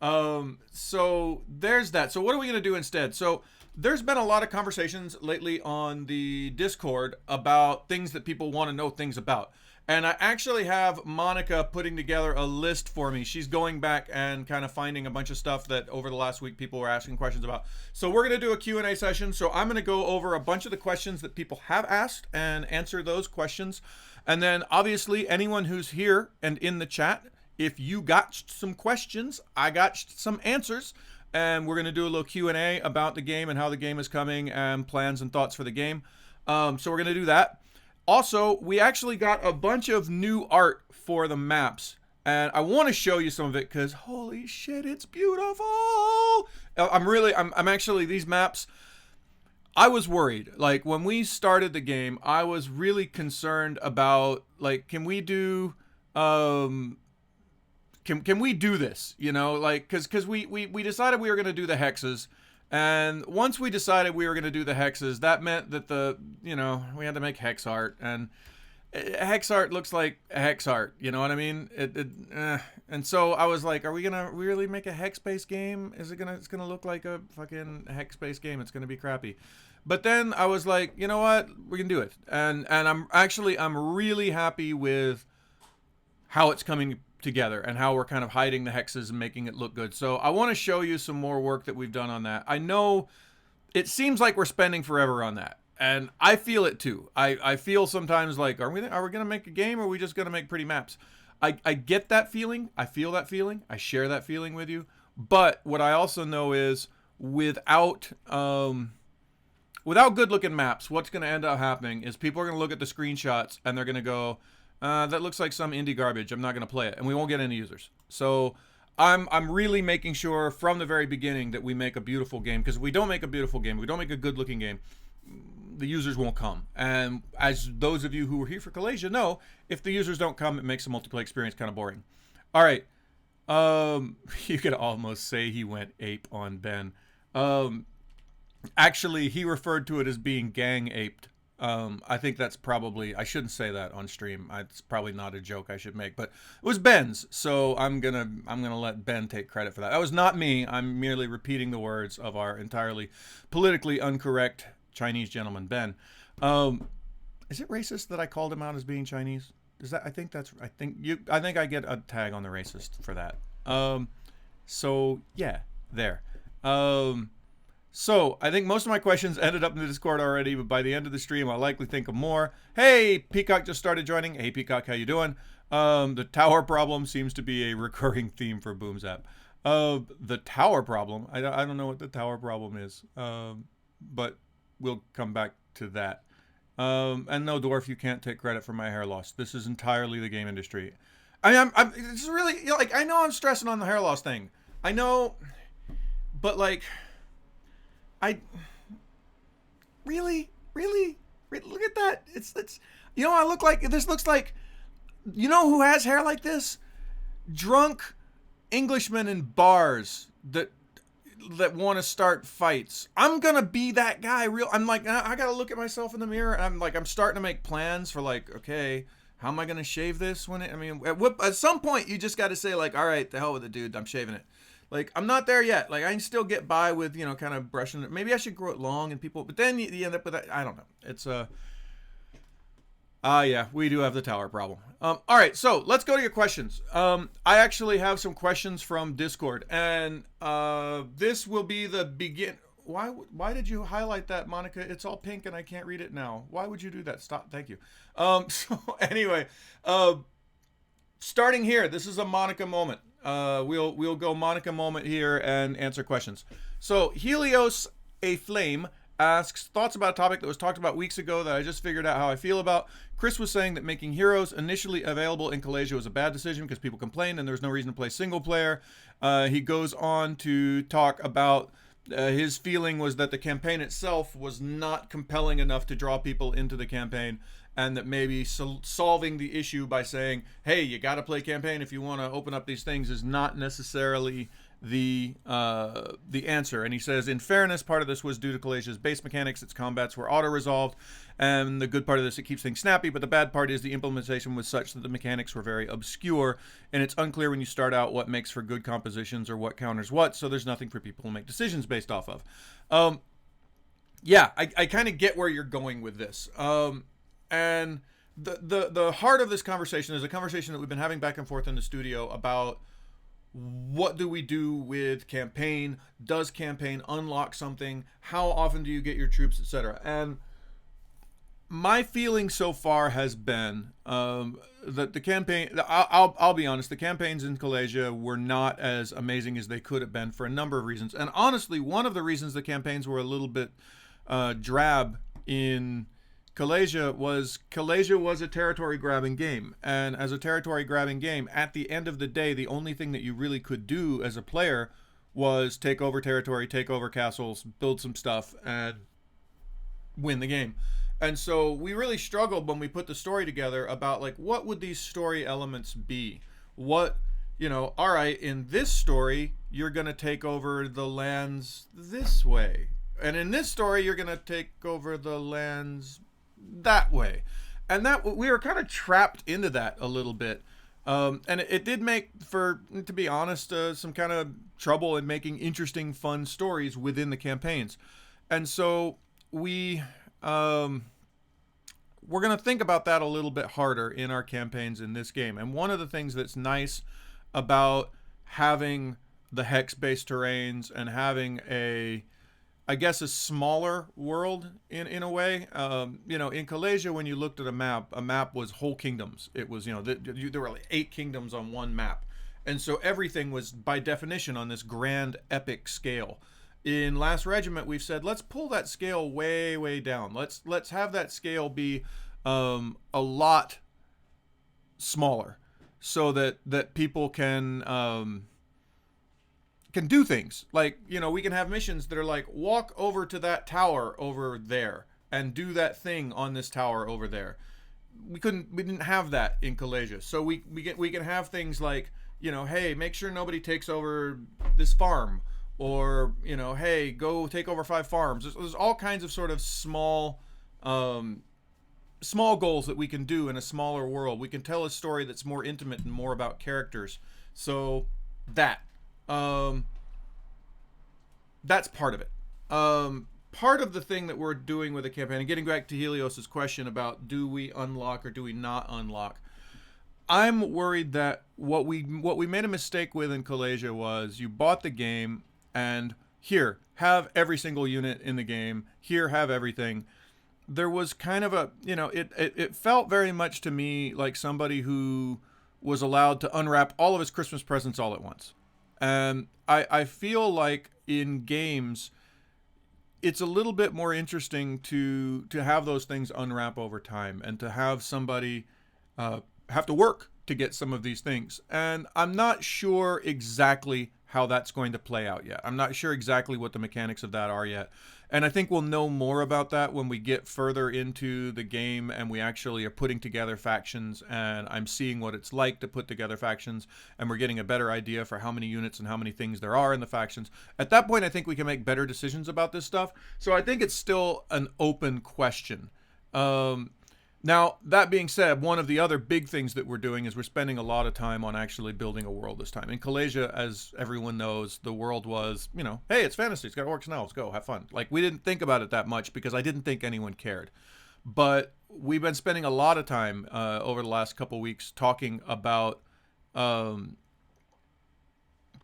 So there's that. So what are we going to do instead? So there's been a lot of conversations lately on the Discord about things that people want to know things about. And I actually have Monica putting together a list for me. She's going back and kind of finding a bunch of stuff that over the last week people were asking questions about. So we're going to do a Q&A session. So I'm going to go over a bunch of the questions that people have asked and answer those questions. And then obviously anyone who's here and in the chat, if you got some questions, I got some answers, and we're going to do a little Q&A about the game and how the game is coming and plans and thoughts for the game. So we're going to do that. Also, we actually got a bunch of new art for the maps, and I want to show you some of it because holy shit, it's beautiful. I'm actually, these maps, I was worried. Like when we started the game, I was really concerned about like, can we do can we do this? You know, like because we decided we were going to do the hexes, and once we decided we were going to do the hexes, that meant that we had to make hex art, and hex art looks like hex art. You know what I mean? And so I was like, are we gonna really make a hex based game? It's gonna look like a fucking hex based game? It's gonna be crappy. But then I was like, you know what? We can do it, and I'm really happy with how it's coming together and how we're kind of hiding the hexes and making it look good. So I want to show you some more work that we've done on that. I know it seems like we're spending forever on that, and I feel it too. I feel sometimes like, are we going to make a game, or are we just going to make pretty maps? I get that feeling. I feel that feeling. I share that feeling with you. But what I also know is without good looking maps, what's going to end up happening is people are going to look at the screenshots and they're going to go, that looks like some indie garbage. I'm not going to play it, and we won't get any users. So I'm really making sure from the very beginning that we make a beautiful game, because if we don't make a beautiful game, we don't make a good looking game, the users won't come. And as those of you who were here for Kalasia know, if the users don't come, it makes the multiplayer experience kind of boring. All right. You could almost say he went ape on Ben. Actually, he referred to it as being gang aped. I think that's probably, I shouldn't say that on stream. It's probably not a joke I should make, but it was Ben's. So I'm gonna let Ben take credit for that. That was not me. I'm merely repeating the words of our entirely politically incorrect Chinese gentleman, Ben. Is it racist that I called him out as being Chinese? I think I get a tag on the racist for that. So yeah, there. So I think most of my questions ended up in the Discord already, but by the end of the stream, I'll likely think of more. Hey, Peacock just started joining. Hey, Peacock, how you doing? The tower problem seems to be a recurring theme for Boom Zap. The tower problem, I don't know what the tower problem is, but we'll come back to that. And no, Dwarf, you can't take credit for my hair loss. This is entirely the game industry. It's really, like, I know I'm stressing on the hair loss thing. I know, but like, I really look at that. It's I look like this. Looks like, who has hair like this? Drunk Englishmen in bars that want to start fights. I'm gonna be that guy. I'm like, I gotta look at myself in the mirror, and I'm starting to make plans for like, okay, how am I gonna shave this at some point you just got to say like, all right, the hell with it, dude. I'm shaving it. Like, I'm not there yet. Like, I can still get by with, kind of brushing it. Maybe I should grow it long and people, but then you end up with that. I don't know. It's, yeah, we do have the tower problem. All right, so let's go to your questions. I actually have some questions from Discord, and this will be the begin. Why did you highlight that, Monica? It's all pink and I can't read it now. Why would you do that? Stop. Thank you. So anyway, starting here, this is a Monica moment. We'll go Monica moment here and answer questions. So Helios A Flame asks, thoughts about a topic that was talked about weeks ago that I just figured out how I feel about. Chris was saying that making heroes initially available in Kalasia was a bad decision because people complained and there's no reason to play single player. He goes on to talk about his feeling was that the campaign itself was not compelling enough to draw people into the campaign, and that maybe solving the issue by saying, hey, you got to play campaign if you want to open up these things is not necessarily the answer. And he says, in fairness, part of this was due to Kalesia's base mechanics. Its combats were auto-resolved, and the good part of this, it keeps things snappy, but the bad part is the implementation was such that the mechanics were very obscure, and it's unclear when you start out what makes for good compositions or what counters what, so there's nothing for people to make decisions based off of. Yeah, I kind of get where you're going with this. And the heart of this conversation is a conversation that we've been having back and forth in the studio about what do we do with campaign? Does campaign unlock something? How often do you get your troops, etc.? And my feeling so far has been that the campaign. I'll be honest. The campaigns in Kalesia were not as amazing as they could have been for a number of reasons. And honestly, one of the reasons the campaigns were a little bit drab in Kalesia was a territory grabbing game, and as a territory grabbing game, at the end of the day, the only thing that you really could do as a player was take over territory, take over castles, build some stuff, and win the game. And so we really struggled when we put the story together about like what would these story elements be? What, all right, in this story, you're going to take over the lands this way. And in this story, you're going to take over the lands that way. And that we were kind of trapped into that a little bit. And it did make for, to be honest, some kind of trouble in making interesting, fun stories within the campaigns. And so we're going to think about that a little bit harder in our campaigns in this game. And one of the things that's nice about having the hex-based terrains and having a smaller world in a way. In Kalesia, when you looked at a map was whole kingdoms. It was, there were like 8 kingdoms on one map. And so everything was by definition on this grand epic scale. In Last Regiment, we've said, let's pull that scale way, way down. Let's have that scale be a lot smaller so that people can do things like, we can have missions that are like walk over to that tower over there and do that thing on this tower over there. We didn't have that in Kalesia. So we can have things like, hey, make sure nobody takes over this farm, or hey, go take over 5 farms. There's all kinds of sort of small goals that we can do in a smaller world. We can tell a story that's more intimate and more about characters. So that that's part of it. Part of the thing that we're doing with the campaign, and getting back to Helios's question about do we unlock or do we not unlock, I'm worried that what we made a mistake with in Kalesia was you bought the game and here, have every single unit in the game, here, have everything. There was kind of a, it felt very much to me like somebody who was allowed to unwrap all of his Christmas presents all at once. And I feel like in games, it's a little bit more interesting to have those things unwrap over time and to have somebody have to work to get some of these things. And I'm not sure exactly how that's going to play out yet. I'm not sure exactly what the mechanics of that are yet. And I think we'll know more about that when we get further into the game and we actually are putting together factions, and I'm seeing what it's like to put together factions, and we're getting a better idea for how many units and how many things there are in the factions. At that point, I think we can make better decisions about this stuff. So I think it's still an open question. Now, that being said, one of the other big things that we're doing is we're spending a lot of time on actually building a world this time. In Kalesia, as everyone knows, the world was, hey, it's fantasy. It's got orcs and elves. Go, have fun. Like, we didn't think about it that much because I didn't think anyone cared. But we've been spending a lot of time over the last couple weeks talking about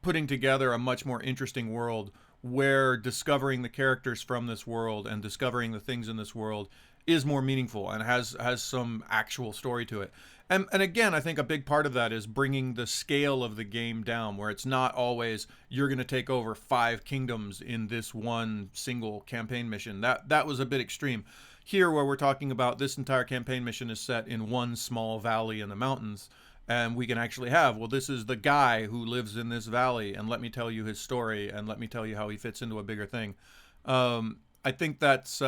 putting together a much more interesting world where discovering the characters from this world and discovering the things in this world is more meaningful and has some actual story to it. And again, I think a big part of that is bringing the scale of the game down, where it's not always you're going to take over 5 kingdoms in this one single campaign mission. That was a bit extreme. Here, where we're talking about this entire campaign mission is set in one small valley in the mountains, and we can actually have, well, this is the guy who lives in this valley, and let me tell you his story, and let me tell you how he fits into a bigger thing. I think that's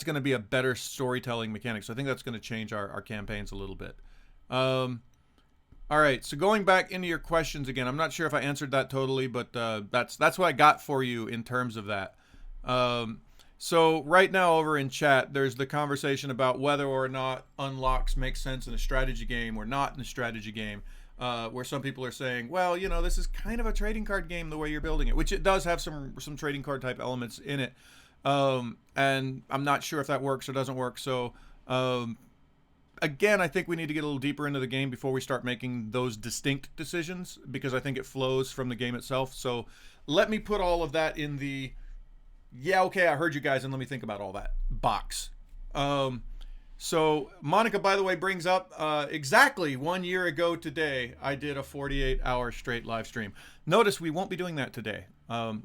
going to be a better storytelling mechanic. So I think that's going to change our campaigns a little bit. All right, so going back into your questions again, I'm not sure if I answered that totally, but that's what I got for you in terms of that. Um, so right now over in chat, there's the conversation about whether or not unlocks make sense in a strategy game or not in a strategy game. Where some people are saying, well, this is kind of a trading card game the way you're building it, which it does have some trading card type elements in it, and I'm not sure if that works or doesn't work. So again, I think we need to get a little deeper into the game before we start making those distinct decisions, because I think it flows from the game itself. So let me put all of that in the, yeah, okay, I heard you guys, and let me think about all that box. So Monica, by the way, brings up exactly 1 year ago today, I did a 48-hour straight live stream. Notice we won't be doing that today.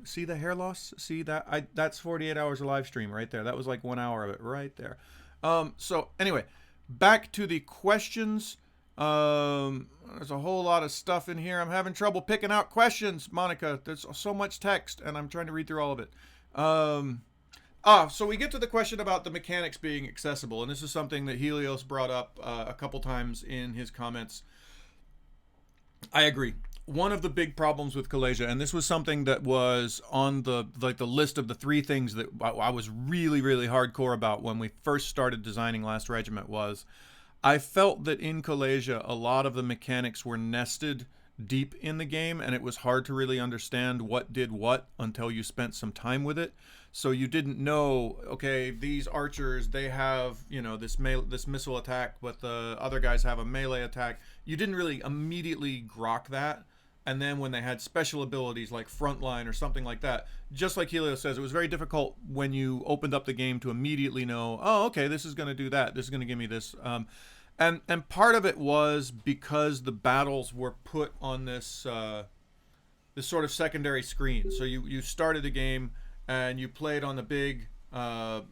See the hair loss? See that? That's 48 hours of live stream right there. That was like 1 hour of it right there. So anyway, back to the questions. There's a whole lot of stuff in here. I'm having trouble picking out questions, Monica. There's so much text, and I'm trying to read through all of it. So we get to the question about the mechanics being accessible, and this is something that Helios brought up a couple times in his comments. I agree. One of the big problems with Kalasia, and this was something that was on the list of the 3 things that I was really, really hardcore about when we first started designing Last Regiment, was I felt that in Kalasia a lot of the mechanics were nested deep in the game, and it was hard to really understand what did what until you spent some time with it. So you didn't know, okay, these archers, they have, this missile attack, but the other guys have a melee attack. You didn't really immediately grok that. And then when they had special abilities like Frontline or something like that, just like Helios says, it was very difficult when you opened up the game to immediately know, oh, okay, this is going to do that. This is going to give me this. And part of it was because the battles were put on this this sort of secondary screen. So you started the game and you played on the big map,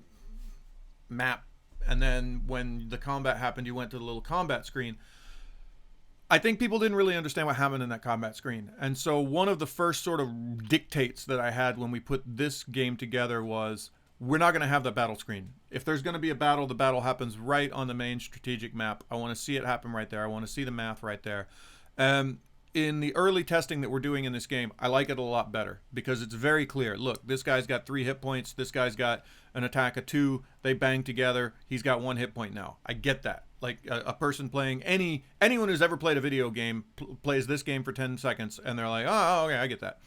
and then when the combat happened, you went to the little combat screen. I think people didn't really understand what happened in that combat screen. And so one of the first sort of dictates that I had when we put this game together was, we're not going to have that battle screen. If there's going to be a battle, the battle happens right on the main strategic map. I want to see it happen right there. I want to see the math right there. In the early testing that we're doing in this game, I like it a lot better because it's very clear. Look, this guy's got 3 hit points. This guy's got an attack of 2. They bang together. He's got 1 hit point now. I get that. Like a person playing anyone who's ever played a video game plays this game for 10 seconds and they're like, oh, okay, I get that.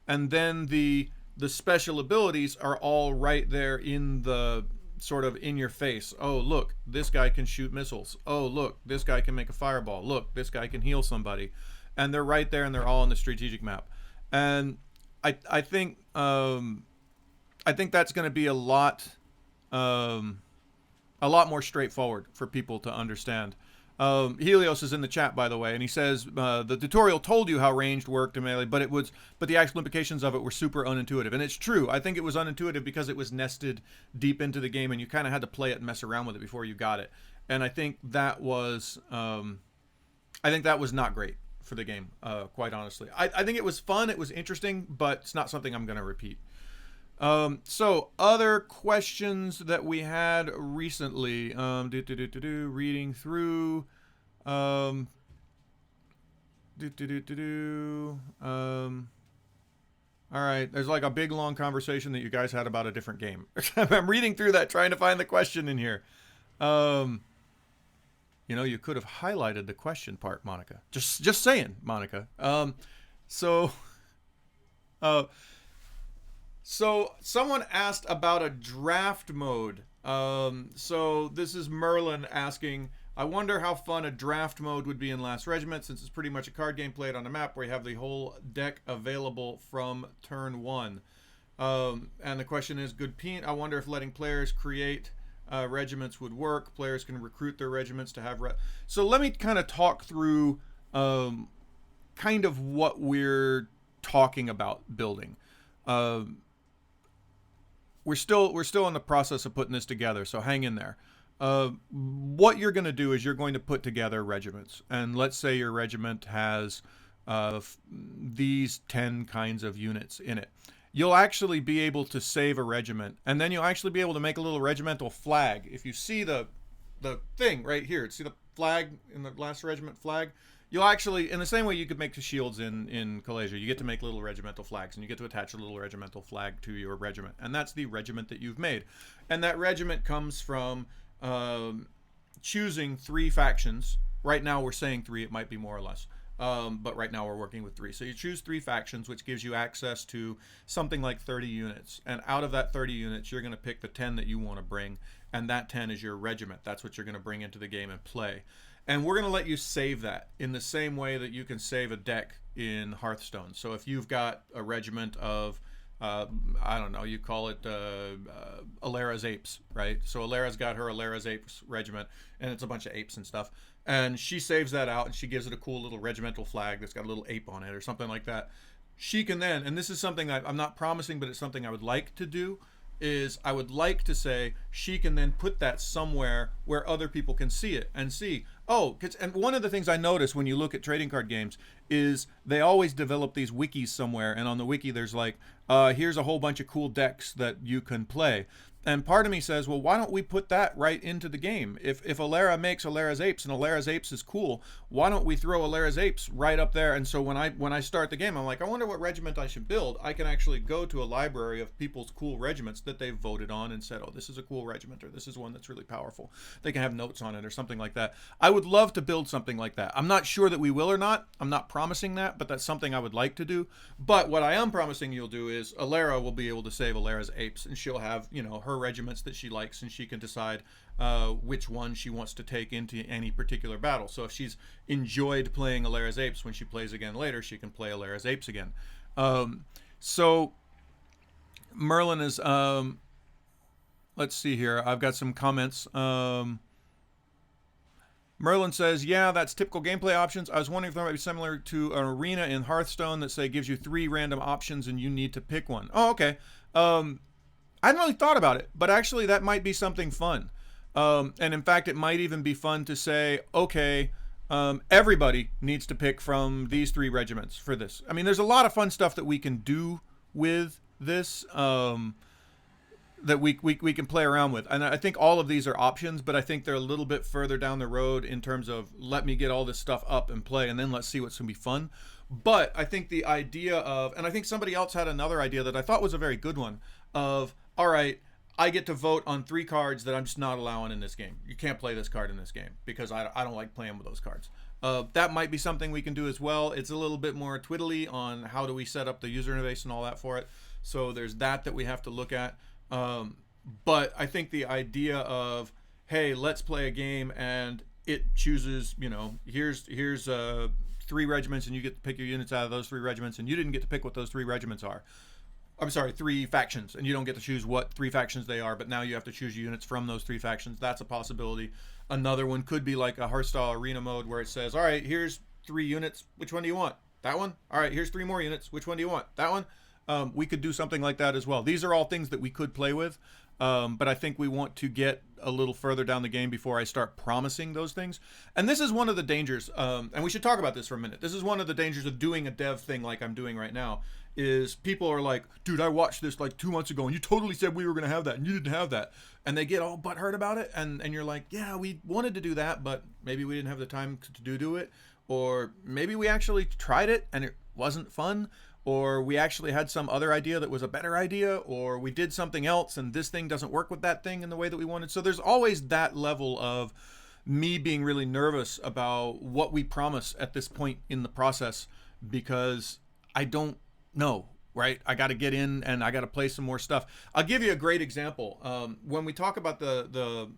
And then the special abilities are all right there in the sort of in your face. Oh, look, this guy can shoot missiles. Oh, look, this guy can make a fireball. Look, this guy can heal somebody. And they're right there, and they're all on the strategic map. And I think that's going to be a lot more straightforward for people to understand. Helios is in the chat, by the way, and he says the tutorial told you how ranged worked in melee, but the actual implications of it were super unintuitive. And it's true. I think it was unintuitive because it was nested deep into the game, and you kind of had to play it and mess around with it before you got it. And I think that was not great for the game, quite honestly. I think it was fun, it was interesting, but it's not something I'm going to repeat. So other questions that we had recently, reading through, all right, there's like a big long conversation that you guys had about a different game. I'm reading through that, trying to find the question in here. You could have highlighted the question part, Monica. Just saying, Monica. So someone asked about a draft mode. So this is Merlin asking, I wonder how fun a draft mode would be in Last Regiment, since it's pretty much a card game played on a map where you have the whole deck available from turn 1. And the question is, good Pete, I wonder if letting players create regiments would work. Players can recruit their regiments to have so let me kind of talk through kind of what we're talking about building. We're still in the process of putting this together, so hang in there. What you're going to do is you're going to put together regiments, and let's say your regiment has these 10 kinds of units in it. You'll actually be able to save a regiment, and then you'll actually be able to make a little regimental flag. If you see the thing right here, see the flag in the Last Regiment flag? you'll actually, in the same way you could make the shields in Kalasia, you get to make little regimental flags, and you get to attach a little regimental flag to your regiment, and that's the regiment that you've made. And that regiment comes from choosing 3 factions. Right now we're saying 3, it might be more or less. But right now we're working with 3. So you choose 3 factions, which gives you access to something like 30 units. And out of that 30 units, you're going to pick the 10 that you want to bring. And that 10 is your regiment. That's what you're going to bring into the game and play. And we're going to let you save that in the same way that you can save a deck in Hearthstone. So if you've got a regiment of, I don't know, you call it Alara's Apes, right? So Alara's got her Alara's Apes regiment, and it's a bunch of apes and stuff. And she saves that out, and she gives it a cool little regimental flag that's got a little ape on it or something like that. She can then, and this is something I'm not promising, but it's something I would like to do, is I would like to say she can then put that somewhere where other people can see it and see, oh, and one of the things I notice when you look at trading card games is they always develop these wikis somewhere, and on the wiki there's like, here's a whole bunch of cool decks that you can play. And part of me says, well, why don't we put that right into the game? If Alara makes Alara's Apes and Alara's Apes is cool, why don't we throw Alara's Apes right up there? And so when I start the game, I'm like, I wonder what regiment I should build. I can actually go to a library of people's cool regiments that they've voted on and said, oh, this is a cool regiment, or this is one that's really powerful. They can have notes on it or something like that. I would love to build something like that. I'm not sure that we will or not. I'm not promising that, but that's something I would like to do. But what I am promising you'll do is Alara will be able to save Alara's Apes, and she'll have, her regiments that she likes, and she can decide which one she wants to take into any particular battle. So if she's enjoyed playing Alara's Apes, when she plays again later, she can play Alara's Apes again. So Merlin is, let's see here. I've got some comments. Merlin says, yeah, that's typical gameplay options. I was wondering if that might be similar to an arena in Hearthstone that, say, gives you 3 random options and you need to pick one. Oh, okay. I hadn't really thought about it, but actually that might be something fun. And in fact, it might even be fun to say, okay, everybody needs to pick from these 3 regiments for this. I mean, there's a lot of fun stuff that we can do with this, that we can play around with. And I think all of these are options, but I think they're a little bit further down the road in terms of let me get all this stuff up and play, and then let's see what's going to be fun. But I think the idea of, and I think somebody else had another idea that I thought was a very good one, of, all right, I get to vote on 3 cards that I'm just not allowing in this game. You can't play this card in this game because I don't like playing with those cards. That might be something we can do as well. It's a little bit more twiddly on how do we set up the user interface and all that for it. So there's that we have to look at. But I think the idea of, hey, let's play a game and it chooses, here's 3 regiments and you get to pick your units out of those 3 regiments, and you didn't get to pick what those 3 regiments are. I'm sorry, 3 factions, and you don't get to choose what 3 factions they are, but now you have to choose units from those 3 factions. That's a possibility. Another one could be like a Hearthstone arena mode where it says, all right, here's 3 units. Which one do you want? That one? All right, here's 3 more units. Which one do you want? That one? We could do something like that as well. These are all things that we could play with, but I think we want to get a little further down the game before I start promising those things. And this is one of the dangers, and we should talk about this for a minute. This is one of the dangers of doing a dev thing like I'm doing right now, is people are like, dude, I watched this like 2 months ago and you totally said we were going to have that and you didn't have that. And they get all butthurt about it. And you're like, yeah, we wanted to do that, but maybe we didn't have the time to do it. Or maybe we actually tried it and it wasn't fun. Or we actually had some other idea that was a better idea. Or we did something else and this thing doesn't work with that thing in the way that we wanted. So there's always that level of me being really nervous about what we promise at this point in the process, because I don't know, right? I got to get in and I got to play some more stuff. I'll give you a great example. When we talk about the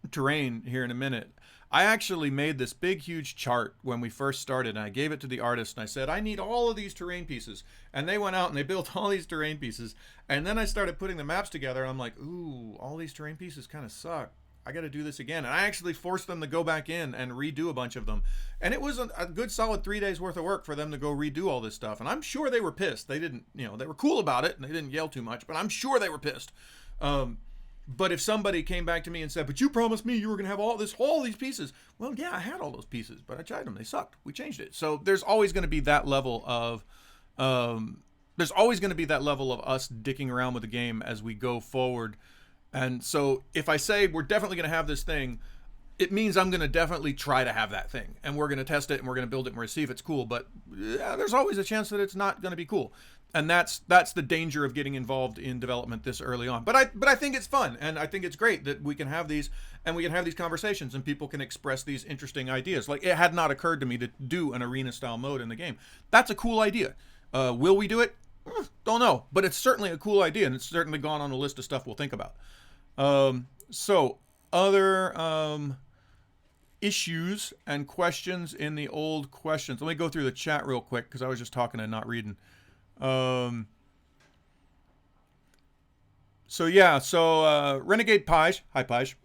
terrain here in a minute, I actually made this big, huge chart when we first started, and I gave it to the artist, and I said, I need all of these terrain pieces. And they went out and they built all these terrain pieces. And then I started putting the maps together, and I'm like, ooh, all these terrain pieces kind of suck. I got to do this again. And I actually forced them to go back in and redo a bunch of them. And it was a good solid 3 days worth of work for them to go redo all this stuff. And I'm sure they were pissed. They didn't, they were cool about it and they didn't yell too much, but I'm sure they were pissed. But if somebody came back to me and said, but you promised me you were going to have all these pieces. Well, yeah, I had all those pieces, but I tried them. They sucked. We changed it. So there's always going to be that level of, us dicking around with the game as we go forward. And so if I say we're definitely going to have this thing, it means I'm going to definitely try to have that thing, and we're going to test it, and we're going to build it, and we're going to see if it's cool. But yeah, there's always a chance that it's not going to be cool, and that's the danger of getting involved in development this early on. But I think it's fun, and I think it's great that we can have these, and we can have these conversations, and people can express these interesting ideas. Like, it had not occurred to me to do an arena style mode in the game. That's a cool idea. Will we do it? Don't know, but it's certainly a cool idea, and it's certainly gone on a list of stuff we'll think about. So other issues and questions in the old questions. Let me go through the chat real quick because I was just talking and not reading. Renegade Page, hi Page,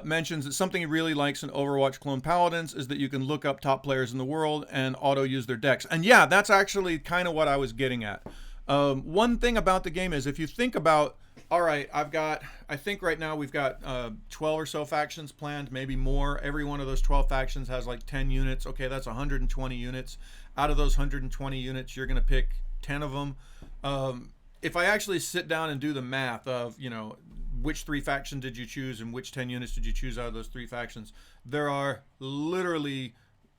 mentions that something he really likes in Overwatch Clone Paladins is that you can look up top players in the world and auto use their decks. And yeah, that's actually kind of what I was getting at. One thing about the game is if you think about, all right, I think right now we've got 12 or so factions planned, maybe more. Every one of those 12 factions has like 10 units. Okay, that's 120 units. Out of those 120 units, you're going to pick 10 of them. If I actually sit down and do the math of, which 3 factions did you choose and which 10 units did you choose out of those 3 factions, there are literally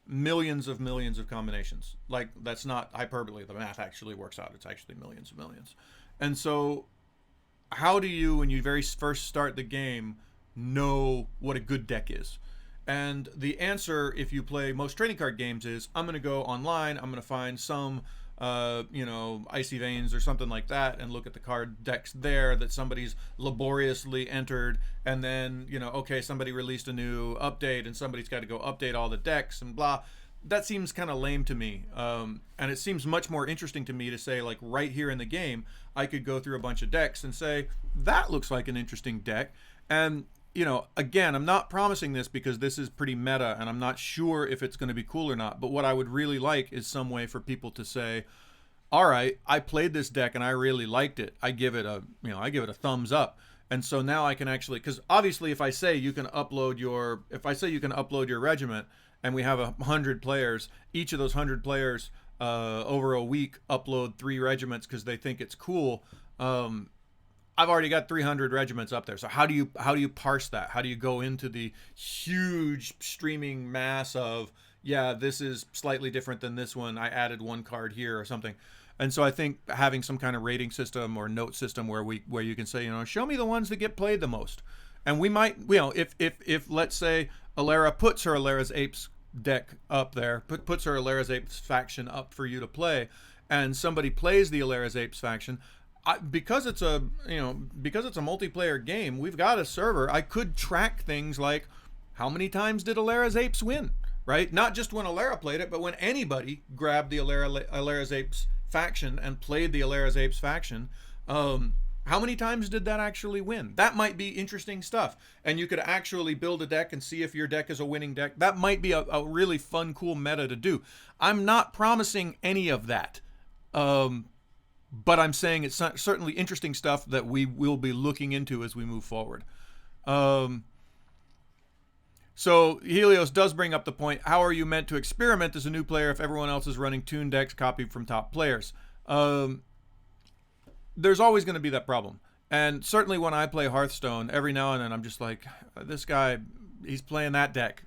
millions of combinations. Like, that's not hyperbole. The math actually works out. It's actually millions of millions. And so how do you, when you very first start the game, know what a good deck is? And the answer, if you play most trading card games, is I'm going to go online, I'm going to find some Icy Veins or something like that, and look at the card decks there that somebody's laboriously entered, and then, okay, somebody released a new update and somebody's got to go update all the decks and blah. That seems kind of lame to me. And it seems much more interesting to me to say, like, right here in the game, I could go through a bunch of decks and say, that looks like an interesting deck. And, again, I'm not promising this because this is pretty meta and I'm not sure if it's going to be cool or not. But what I would really like is some way for people to say, all right, I played this deck and I really liked it. I give it a thumbs up. And so now I can actually, because obviously if I say you can upload your regiment, and we have 100 players, each of those 100 players over a week upload 3 regiments because they think it's cool. I've already got 300 regiments up there. So how do you parse that? How do you go into the huge streaming mass of, yeah, this is slightly different than this one, I added 1 card here or something. And so I think having some kind of rating system or note system where you can say, show me the ones that get played the most. And we might, if let's say Alara puts her Alara's Apes deck up there, puts her Alara's Apes faction up for you to play, and somebody plays the Alara's Apes faction, because it's a multiplayer game, we've got a server. I could track things like how many times did Alara's Apes win, right? Not just when Alara played it, but when anybody grabbed the Alara's Apes faction and played the Alara's Apes faction. How many times did that actually win? That might be interesting stuff. And you could actually build a deck and see if your deck is a winning deck. That might be a really fun, cool meta to do. I'm not promising any of that. But I'm saying it's certainly interesting stuff that we will be looking into as we move forward. So Helios does bring up the point, how are you meant to experiment as a new player if everyone else is running Toon decks copied from top players? There's always going to be that problem. And certainly when I play Hearthstone, every now and then I'm just like, this guy, he's playing that deck.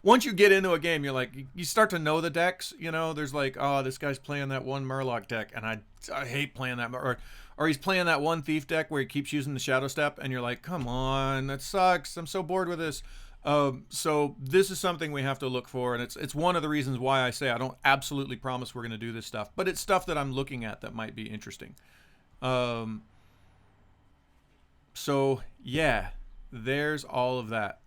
Once you get into a game, you're like, you start to know the decks. There's like, oh, this guy's playing that one Murloc deck, and I hate playing that. Or he's playing that one Thief deck where he keeps using the Shadow Step, and you're like, come on, that sucks. I'm so bored with this. So this is something we have to look for, and it's one of the reasons why I say I don't absolutely promise we're going to do this stuff, but it's stuff that I'm looking at that might be interesting. So yeah, there's all of that.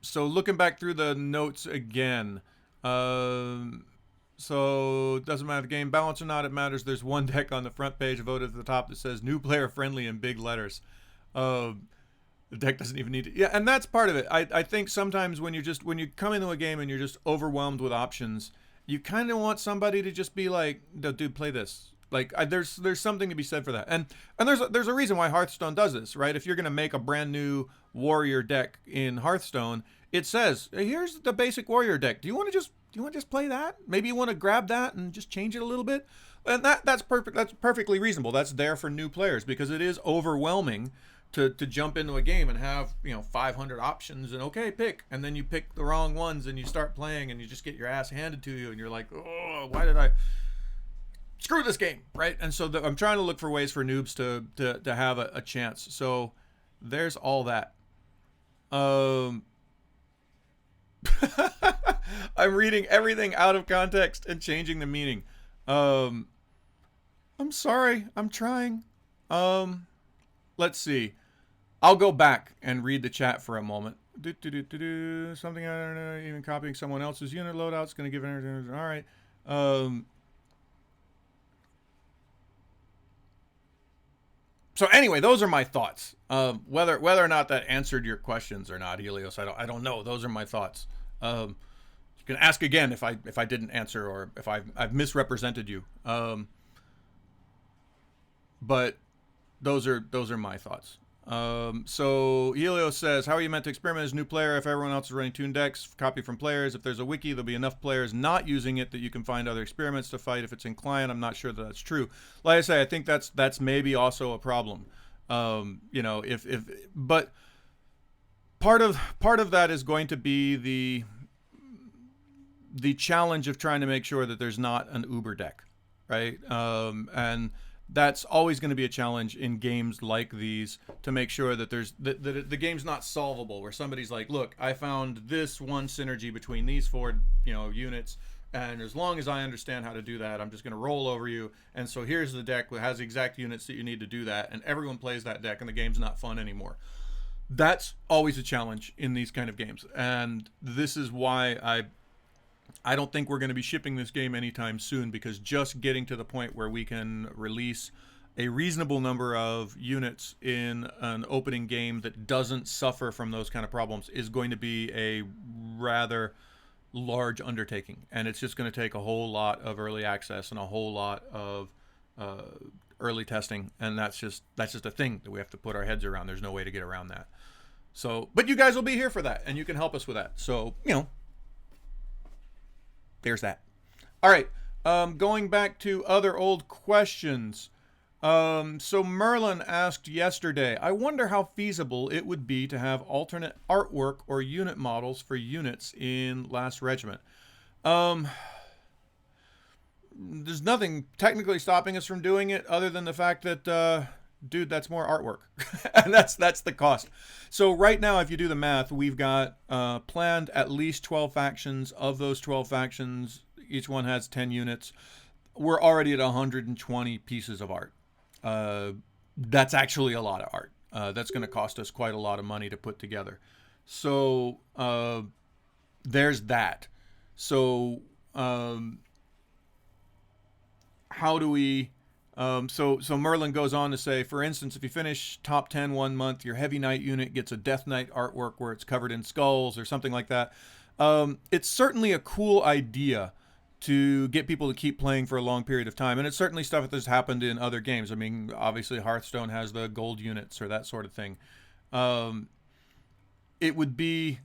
So looking back through the notes again, so it doesn't matter the game balance or not, it matters there's one deck on the front page voted at the top that says new player friendly in big letters. The deck doesn't even need to, yeah, and that's part of it. I think sometimes when you come into a game and you're just overwhelmed with options, you kind of want somebody to just be like, no, dude, play this. Like, there's something to be said for that. And there's a reason why Hearthstone does this, right? If you're going to make a brand new warrior deck in Hearthstone, it says, here's the basic warrior deck. Do you want to just play that? Maybe you want to grab that and just change it a little bit? And that's perfect. That's perfectly reasonable. That's there for new players because it is overwhelming to jump into a game and have 500 options and okay, pick, and then you pick the wrong ones and you start playing and you just get your ass handed to you and you're like, oh, why did I screw this game, right? And so I'm trying to look for ways for noobs to have a chance. So there's all that. I'm reading everything out of context and changing the meaning. I'm sorry. I'm trying. Let's see. I'll go back and read the chat for a moment. Something I don't know. Even copying someone else's unit loadout's going to give it. All right. So anyway, those are my thoughts. Whether or not that answered your questions or not, Helios, I don't know. Those are my thoughts. You can ask again if I didn't answer or if I've misrepresented you. But those are my thoughts. So Helios says, how are you meant to experiment as a new player if everyone else is running tuned decks? Copy from players. If there's a wiki, there'll be enough players not using it that you can find other experiments to fight if it's in client. I'm not sure that that's true. Like I say, I think that's maybe also a problem. But part of that is going to be the challenge of trying to make sure that there's not an Uber deck, right? And that's always going to be a challenge in games like these, to make sure that the game's not solvable, where somebody's like, look, I found this one synergy between these four units, and as long as I understand how to do that, I'm just going to roll over you, and so here's the deck that has the exact units that you need to do that, and everyone plays that deck and the game's not fun anymore. That's always a challenge in these kind of games, and this is why I don't think we're going to be shipping this game anytime soon, because just getting to the point where we can release a reasonable number of units in an opening game that doesn't suffer from those kind of problems is going to be a rather large undertaking. And it's just going to take a whole lot of early access and a whole lot of early testing. And that's just a thing that we have to put our heads around. There's no way to get around that. So, but you guys will be here for that, and you can help us with that. So, there's that. All right. Going back to other old questions. So Merlin asked yesterday, I wonder how feasible it would be to have alternate artwork or unit models for units in Last Regiment. There's nothing technically stopping us from doing it other than the fact that, dude, that's more artwork. And that's the cost. So right now, if you do the math, we've got planned at least 12 factions. Of those 12 factions, each one has 10 units. We're already at 120 pieces of art. That's actually a lot of art. That's going to cost us quite a lot of money to put together. So there's that. So how do we... So Merlin goes on to say, for instance, if you finish top 10 one month, your Heavy Knight unit gets a Death Knight artwork where it's covered in skulls or something like that. It's certainly a cool idea to get people to keep playing for a long period of time. And it's certainly stuff that's happened in other games. I mean, obviously Hearthstone has the gold units or that sort of thing. It would be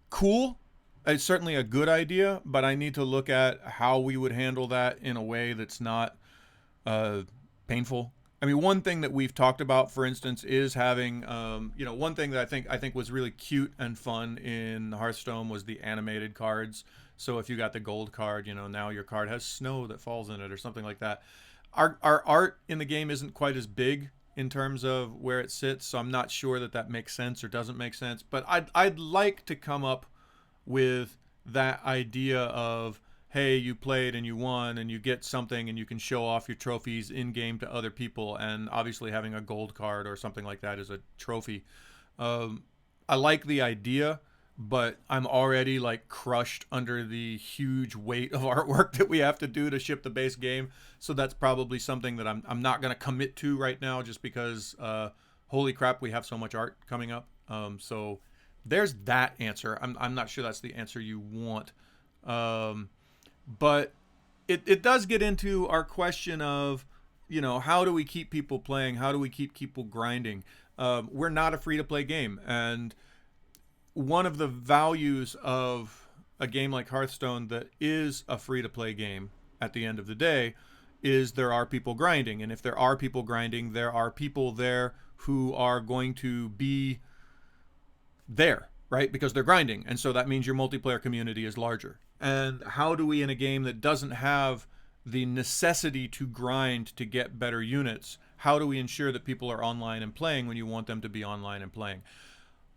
cool. It's certainly a good idea, but I need to look at how we would handle that in a way that's not painful. I mean, one thing that we've talked about, for instance, is having, one thing that I think was really cute and fun in Hearthstone was the animated cards. So if you got the gold card, now your card has snow that falls in it or something like that. Our art in the game isn't quite as big in terms of where it sits, so I'm not sure that makes sense or doesn't make sense. But I'd like to come up with that idea of, hey, you played and you won and you get something and you can show off your trophies in game to other people, and obviously having a gold card or something like that is a trophy. I like the idea, but I'm already like crushed under the huge weight of artwork that we have to do to ship the base game. So that's probably something that I'm not going to commit to right now, just because holy crap, we have so much art coming up. So there's that answer. I'm not sure that's the answer you want. But it does get into our question of, how do we keep people playing? How do we keep people grinding? We're not a free-to-play game. And one of the values of a game like Hearthstone that is a free-to-play game at the end of the day is there are people grinding. And if there are people grinding, there are people there who are going to be there, right? Because they're grinding. And so that means your multiplayer community is larger. And how do we, in a game that doesn't have the necessity to grind to get better units, how do we ensure that people are online and playing when you want them to be online and playing?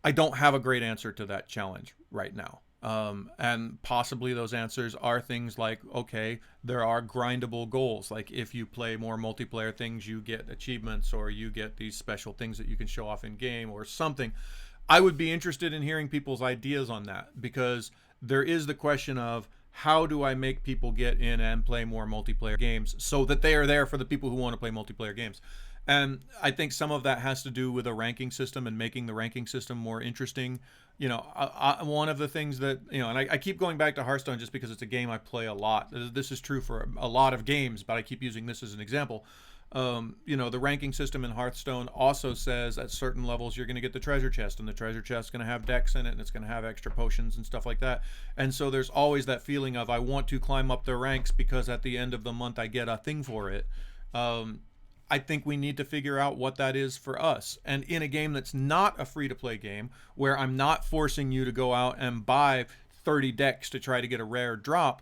I don't have a great answer to that challenge right now. And possibly those answers are things like, okay, there are grindable goals. Like if you play more multiplayer things, you get achievements, or you get these special things that you can show off in game or something. I would be interested in hearing people's ideas on that, because there is the question of, how do I make people get in and play more multiplayer games so that they are there for the people who want to play multiplayer games? And I think some of that has to do with a ranking system and making the ranking system more interesting. You know, one of the things that, you know, and I keep going back to Hearthstone just because it's a game I play a lot. This is true for a lot of games, but I keep using this as an example. You know, the ranking system in Hearthstone also says at certain levels you're going to get the treasure chest, and the treasure chest is going to have decks in it, and it's going to have extra potions and stuff like that. And so there's always that feeling of, I want to climb up the ranks because at the end of the month I get a thing for it. I think we need to figure out what that is for us. And in a game that's not a free-to-play game, where I'm not forcing you to go out and buy 30 decks to try to get a rare drop,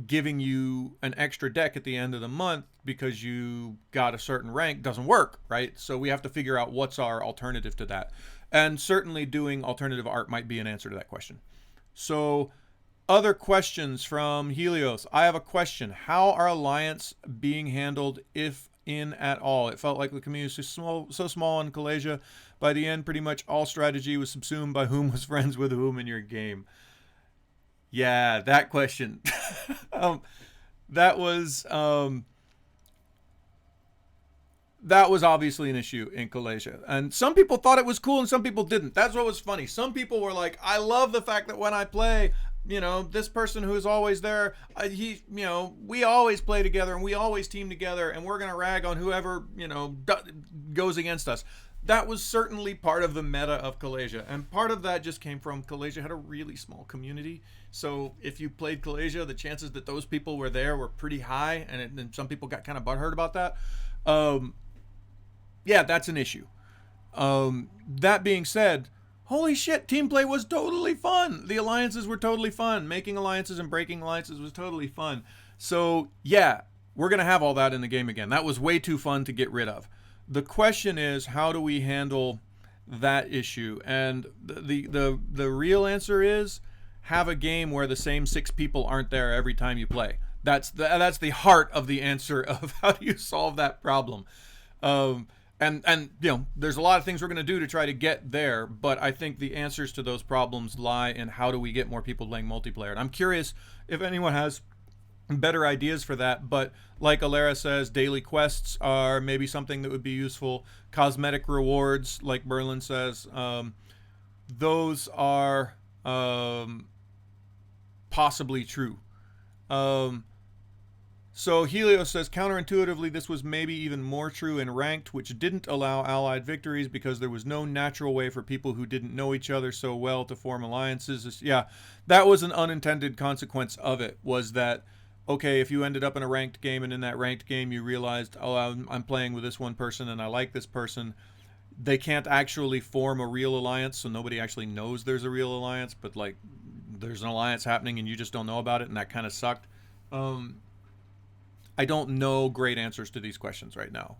giving you an extra deck at the end of the month because you got a certain rank doesn't work, right? So we have to figure out what's our alternative to that. And certainly doing alternative art might be an answer to that question. So other questions from Helios. I have a question. How are Alliance being handled, if in at all? It felt like the community was so small in Kalasia. By the end, pretty much all strategy was subsumed by whom was friends with whom in your game. Yeah, that question. That was obviously an issue in Kalasia. And some people thought it was cool and some people didn't. That's what was funny. Some people were like, I love the fact that when I play, you know, this person who's always there, we always play together and we always team together, and we're going to rag on whoever, goes against us. That was certainly part of the meta of Kalasia. And part of that just came from Kalasia had a really small community. So if you played Kalasia, the chances that those people were there were pretty high. And some people got kind of butthurt about that. Yeah, that's an issue. That being said, holy shit, team play was totally fun. The alliances were totally fun. Making alliances and breaking alliances was totally fun. So yeah, we're going to have all that in the game again. That was way too fun to get rid of. The question is, how do we handle that issue? And the real answer is, have a game where the same 6 people aren't there every time you play. That's the heart of the answer of how do you solve that problem. And there's a lot of things we're going to do to try to get there, but I think the answers to those problems lie in how do we get more people playing multiplayer. And I'm curious if anyone has better ideas for that, but like Alera says, daily quests are maybe something that would be useful. Cosmetic rewards, like Merlin says, those are possibly true. So Helios says, counterintuitively, this was maybe even more true in ranked, which didn't allow allied victories because there was no natural way for people who didn't know each other so well to form alliances. Yeah, that was an unintended consequence of it, was that, okay, if you ended up in a ranked game and in that ranked game you realized, oh, I'm playing with this one person and I like this person, they can't actually form a real alliance, so nobody actually knows there's a real alliance, but like there's an alliance happening and you just don't know about it, and that kind of sucked. I don't know great answers to these questions right now.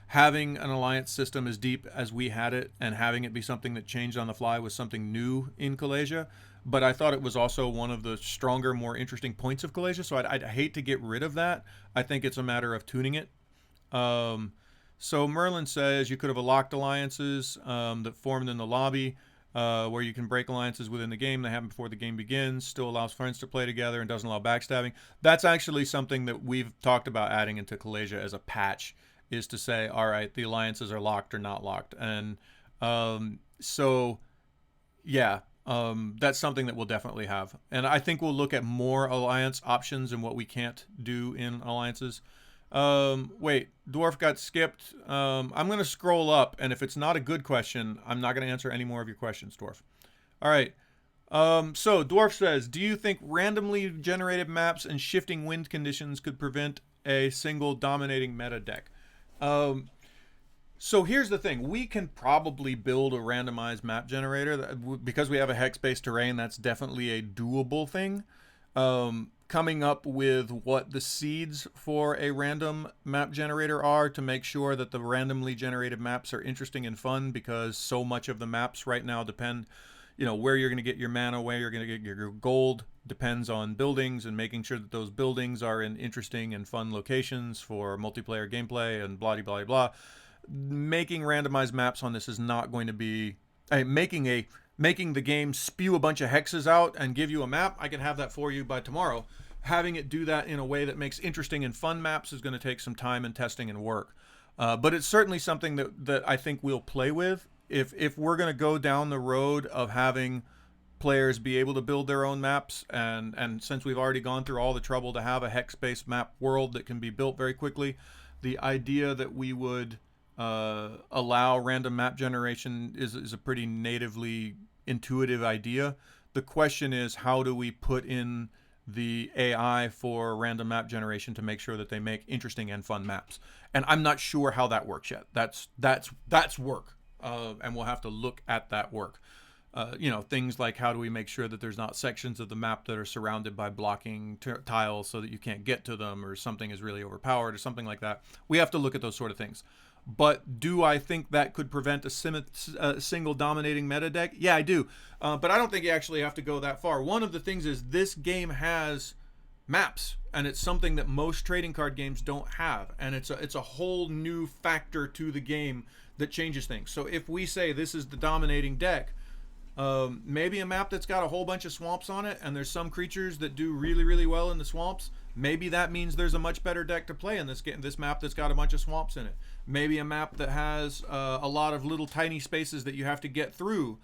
Having an alliance system as deep as we had it and having it be something that changed on the fly was something new in Kalasia, but I thought it was also one of the stronger, more interesting points of Kalasia, so I'd hate to get rid of that. I think it's a matter of tuning it. So Merlin says you could have locked alliances that formed in the lobby, where you can break alliances within the game that happen before the game begins, still allows friends to play together and doesn't allow backstabbing. That's actually something that we've talked about adding into Kalasia as a patch, is to say, all right, the alliances are locked or not locked. And that's something that we'll definitely have. And I think we'll look at more alliance options and what we can't do in alliances. Wait, Dwarf got skipped. I'm going to scroll up, and if it's not a good question, I'm not going to answer any more of your questions, Dwarf. All right. So Dwarf says, do you think randomly generated maps and shifting wind conditions could prevent a single dominating meta deck? So here's the thing: we can probably build a randomized map generator because we have a hex-based terrain. That's definitely a doable thing. Coming up with what the seeds for a random map generator are to make sure that the randomly generated maps are interesting and fun, because so much of the maps right now depend, where you're going to get your mana, where you're going to get your gold depends on buildings, and making sure that those buildings are in interesting and fun locations for multiplayer gameplay and blah blah blah. Making randomized maps on this is not going to be making the game spew a bunch of hexes out and give you a map. I can have that for you by tomorrow. Having it do that in a way that makes interesting and fun maps is going to take some time and testing and work. But it's certainly something that I think we'll play with. If we're going to go down the road of having players be able to build their own maps, and since we've already gone through all the trouble to have a hex-based map world that can be built very quickly, the idea that we would allow random map generation is a pretty natively intuitive idea. The question is, how do we put in the AI for random map generation to make sure that they make interesting and fun maps? And I'm not sure how that works yet. That's work, and we'll have to look at that work. Things like, how do we make sure that there's not sections of the map that are surrounded by blocking tiles so that you can't get to them, or something is really overpowered or something like that. We have to look at those sort of things. But do I think that could prevent a single dominating meta deck? Yeah, I do. But I don't think you actually have to go that far. One of the things is this game has maps, and it's something that most trading card games don't have. And it's a whole new factor to the game that changes things. So if we say this is the dominating deck, maybe a map that's got a whole bunch of swamps on it, and there's some creatures that do really, really well in the swamps, maybe that means there's a much better deck to play in this map that's got a bunch of swamps in it. Maybe a map that has a lot of little tiny spaces that you have to get through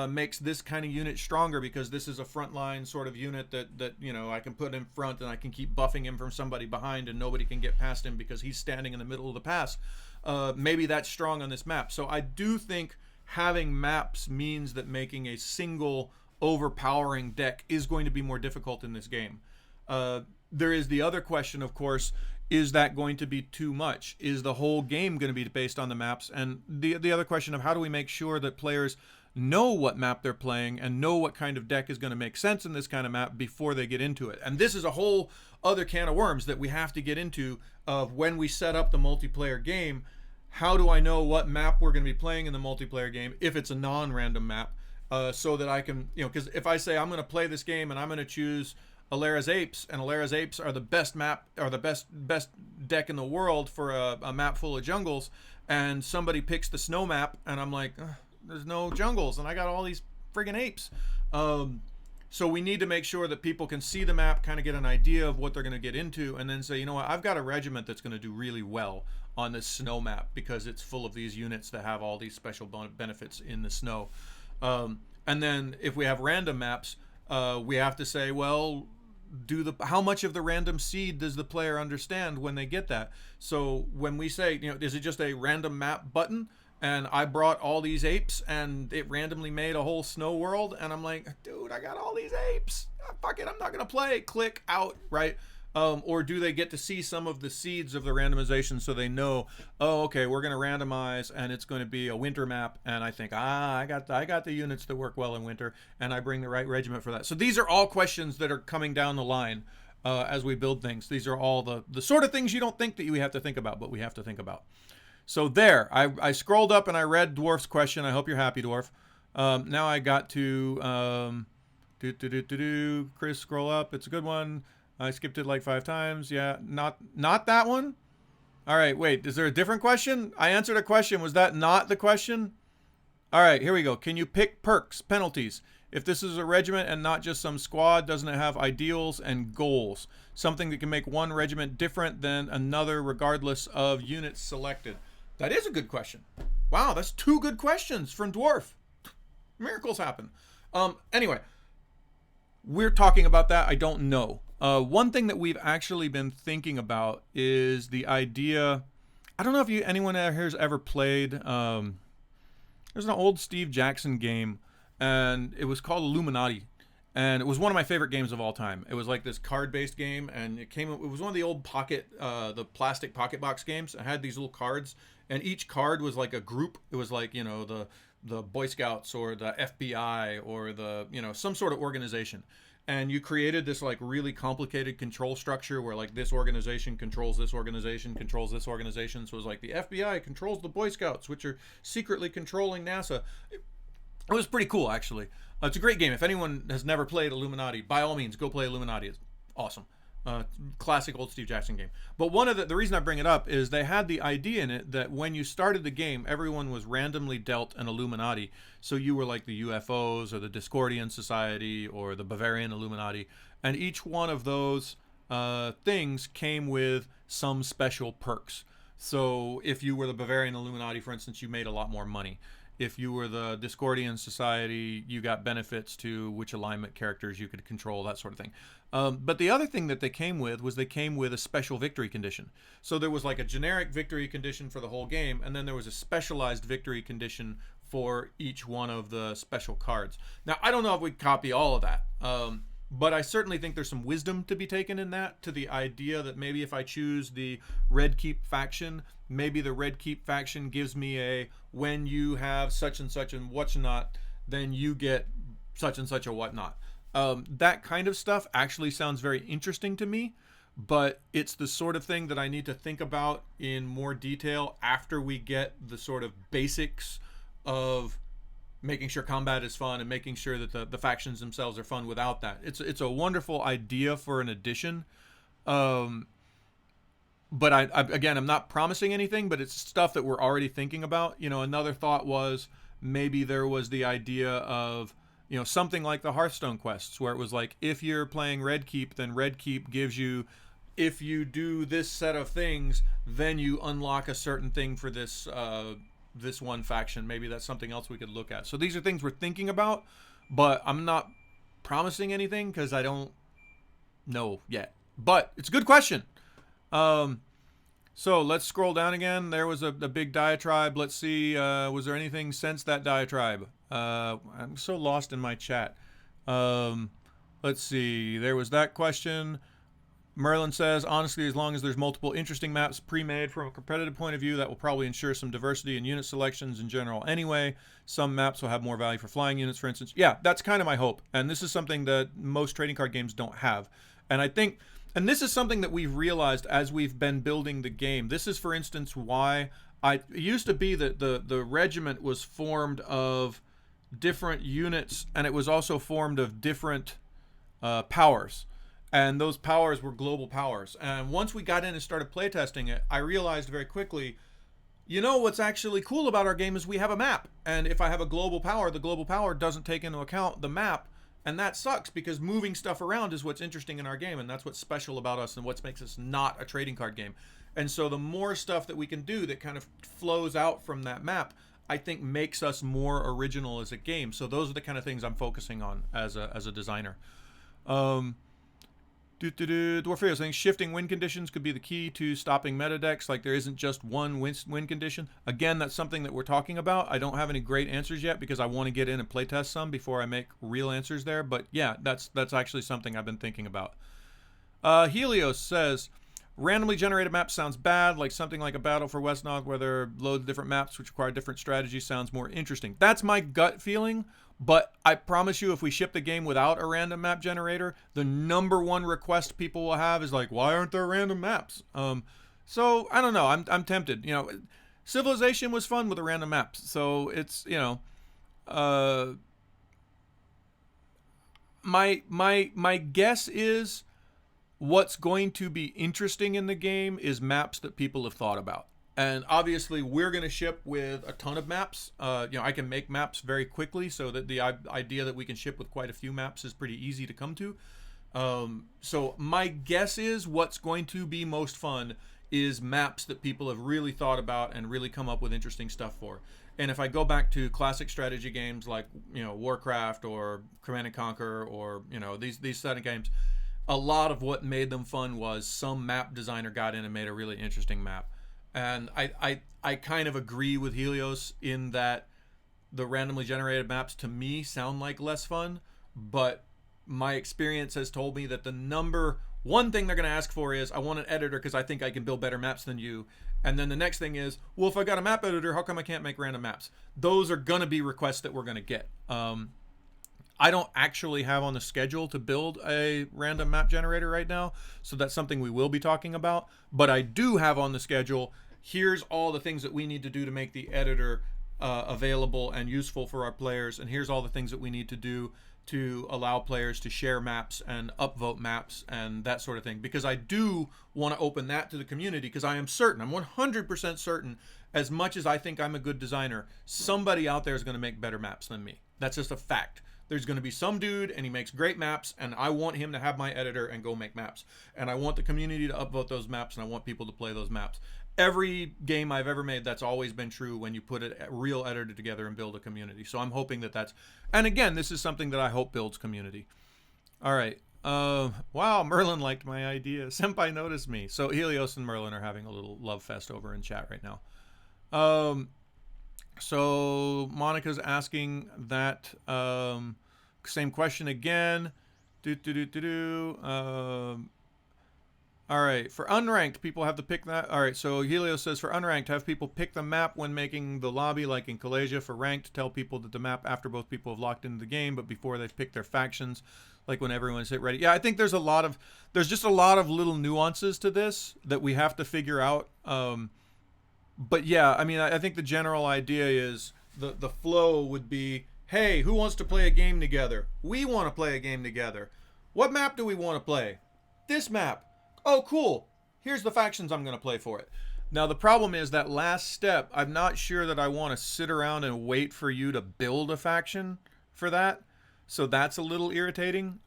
makes this kind of unit stronger, because this is a frontline sort of unit that I can put in front, and I can keep buffing him from somebody behind, and nobody can get past him because he's standing in the middle of the pass. Maybe that's strong on this map. So I do think having maps means that making a single overpowering deck is going to be more difficult in this game. There is the other question, of course: is that going to be too much? Is the whole game going to be based on the maps? And the other question of, how do we make sure that players know what map they're playing and know what kind of deck is going to make sense in this kind of map before they get into it? And this is a whole other can of worms that we have to get into, of when we set up the multiplayer game. How do I know what map we're going to be playing in the multiplayer game if it's a non-random map, so that I can, because if I say I'm going to play this game and I'm going to choose Alera's Apes, and Alera's Apes are the best map, or the best deck in the world for a map full of jungles, and somebody picks the snow map, and I'm like, there's no jungles, and I got all these friggin' apes. So we need to make sure that people can see the map, kind of get an idea of what they're going to get into, and then say, you know what, I've got a regiment that's going to do really well on this snow map because it's full of these units that have all these special benefits in the snow. And then if we have random maps, we have to say, well, how much of the random seed does the player understand when they get that? So when we say, is it just a random map button, and I brought all these apes and it randomly made a whole snow world, and I'm like, dude, I got all these apes, fuck it, I'm not gonna play, click out, right? Or do they get to see some of the seeds of the randomization, so they know, oh, okay, we're going to randomize, and it's going to be a winter map, and I think, I got the units that work well in winter, and I bring the right regiment for that. So these are all questions that are coming down the line as we build things. These are all the sort of things you don't think that you have to think about, but we have to think about. So there, I scrolled up and I read Dwarf's question. I hope you're happy, Dwarf. Now I got to Chris, scroll up. It's a good one. I skipped it like 5 times. Yeah, not that one. All right, wait, is there a different question? I answered a question. Was that not the question? All right, here we go. Can you pick perks, penalties? If this is a regiment and not just some squad, doesn't it have ideals and goals? Something that can make one regiment different than another regardless of units selected. That is a good question. Wow, that's 2 good questions from Dwarf. Miracles happen. Anyway, we're talking about that. I don't know. One thing that we've actually been thinking about is the idea. I don't know if anyone out here has ever played. There's an old Steve Jackson game, and it was called Illuminati. and it was one of my favorite games of all time. It was like this card-based game, and it was one of the old the plastic pocket box games. It had these little cards, and each card was like a group. It was like, the Boy Scouts or the FBI or the, some sort of organization. And you created this like really complicated control structure where like this organization controls this organization, controls this organization. So it was like the FBI controls the Boy Scouts, which are secretly controlling NASA. It was pretty cool, actually. It's a great game. If anyone has never played Illuminati, by all means, go play Illuminati. It's awesome. Classic old Steve Jackson game. But one of the reason I bring it up is they had the idea in it that when you started the game, everyone was randomly dealt an Illuminati. So you were like the UFOs or the Discordian Society or the Bavarian Illuminati, and each one of those things came with some special perks. So if you were the Bavarian Illuminati, for instance, you made a lot more money. If you were the Discordian Society, you got benefits to which alignment characters you could control, that sort of thing. But the other thing that they came with was they came with a special victory condition. So there was like a generic victory condition for the whole game, and then there was a specialized victory condition for each one of the special cards. Now, I don't know if we'd copy all of that, but I certainly think there's some wisdom to be taken in that, to the idea that maybe if I choose the Red Keep faction, maybe the Red Keep faction gives me a, when you have such and whatnot, then you get such and such a whatnot. That kind of stuff actually sounds very interesting to me, but it's the sort of thing that I need to think about in more detail after we get the sort of basics of making sure combat is fun and making sure that the factions themselves are fun without that. It's a wonderful idea for an addition. But I'm not promising anything, but it's stuff that we're already thinking about. Another thought was maybe there was the idea of, something like the Hearthstone quests, where it was like, if you're playing Red Keep, then Red Keep gives you, if you do this set of things, then you unlock a certain thing for this one faction. Maybe that's something else we could look at. So these are things we're thinking about, but I'm not promising anything because I don't know yet. But it's a good question. So let's scroll down again. There was a big diatribe. Let's see, was there anything since that diatribe? I'm so lost in my chat. Let's see. There was that question. Merlin says, honestly, as long as there's multiple interesting maps pre-made from a competitive point of view, that will probably ensure some diversity in unit selections in general anyway. Some maps will have more value for flying units, for instance. Yeah, that's kind of my hope. And this is something that most trading card games don't have. And I think, and this is something that we've realized as we've been building the game. This is, for instance, why it used to be that the regiment was formed of different units, and it was also formed of different powers. And those powers were global powers. And once we got in and started playtesting it, I realized very quickly, what's actually cool about our game is we have a map. And if I have a global power, the global power doesn't take into account the map. And that sucks, because moving stuff around is what's interesting in our game. And that's what's special about us and what makes us not a trading card game. And so the more stuff that we can do that kind of flows out from that map, I think makes us more original as a game. So those are the kind of things I'm focusing on as a designer. Dwarfeo saying shifting win conditions could be the key to stopping meta decks. Like there isn't just one win condition. Again, that's something that we're talking about. I don't have any great answers yet because I want to get in and playtest some before I make real answers there. But yeah, that's actually something I've been thinking about. Helios says, randomly generated maps sounds bad, like something like a Battle for Westnoth where there are loads of different maps which require different strategies sounds more interesting. That's my gut feeling. But I promise you, if we ship the game without a random map generator, the number one request people will have is like, why aren't there random maps? So I don't know. I'm tempted. Civilization was fun with a random map. So it's, my guess is what's going to be interesting in the game is maps that people have thought about. And obviously, we're going to ship with a ton of maps. I can make maps very quickly, so that the idea that we can ship with quite a few maps is pretty easy to come to. So my guess is what's going to be most fun is maps that people have really thought about and really come up with interesting stuff for. And if I go back to classic strategy games like Warcraft or Command & Conquer or these set of games, a lot of what made them fun was some map designer got in and made a really interesting map. And I kind of agree with Helios in that the randomly generated maps to me sound like less fun, but my experience has told me that the number one thing they're going to ask for is, I want an editor because I think I can build better maps than you. And then the next thing is, well, if I got a map editor, how come I can't make random maps? Those are going to be requests that we're going to get. I don't actually have on the schedule to build a random map generator right now, so that's something we will be talking about. But I do have on the schedule, here's all the things that we need to do to make the editor available and useful for our players, and here's all the things that we need to do to allow players to share maps and upvote maps and that sort of thing. Because I do want to open that to the community, because I am certain, I'm 100% certain, as much as I think I'm a good designer, somebody out there is going to make better maps than me. That's just a fact. There's going to be some dude and he makes great maps, and I want him to have my editor and go make maps. And I want the community to upvote those maps, and I want people to play those maps. Every game I've ever made, that's always been true when you put a real editor together and build a community. So I'm hoping that that's... And again, this is something that I hope builds community. All right. Wow, Merlin liked my idea. Senpai noticed me. So Helios and Merlin are having a little love fest over in chat right now. So Monica's asking that same question again. All right, for unranked, people have to pick that. All right, so Helios says for unranked, have people pick the map when making the lobby, like in Kalasia. For ranked, tell people that the map after both people have locked into the game, but before they've picked their factions, like when everyone's hit ready. Yeah, I think there's just a lot of little nuances to this that we have to figure out. But yeah, I mean, I think the general idea is the flow would be, hey, who wants to play a game together? We want to play a game together. What map do we want to play? This map. Oh, cool. Here's the factions I'm going to play for it. Now, the problem is that last step, I'm not sure that I want to sit around and wait for you to build a faction for that. So that's a little irritating,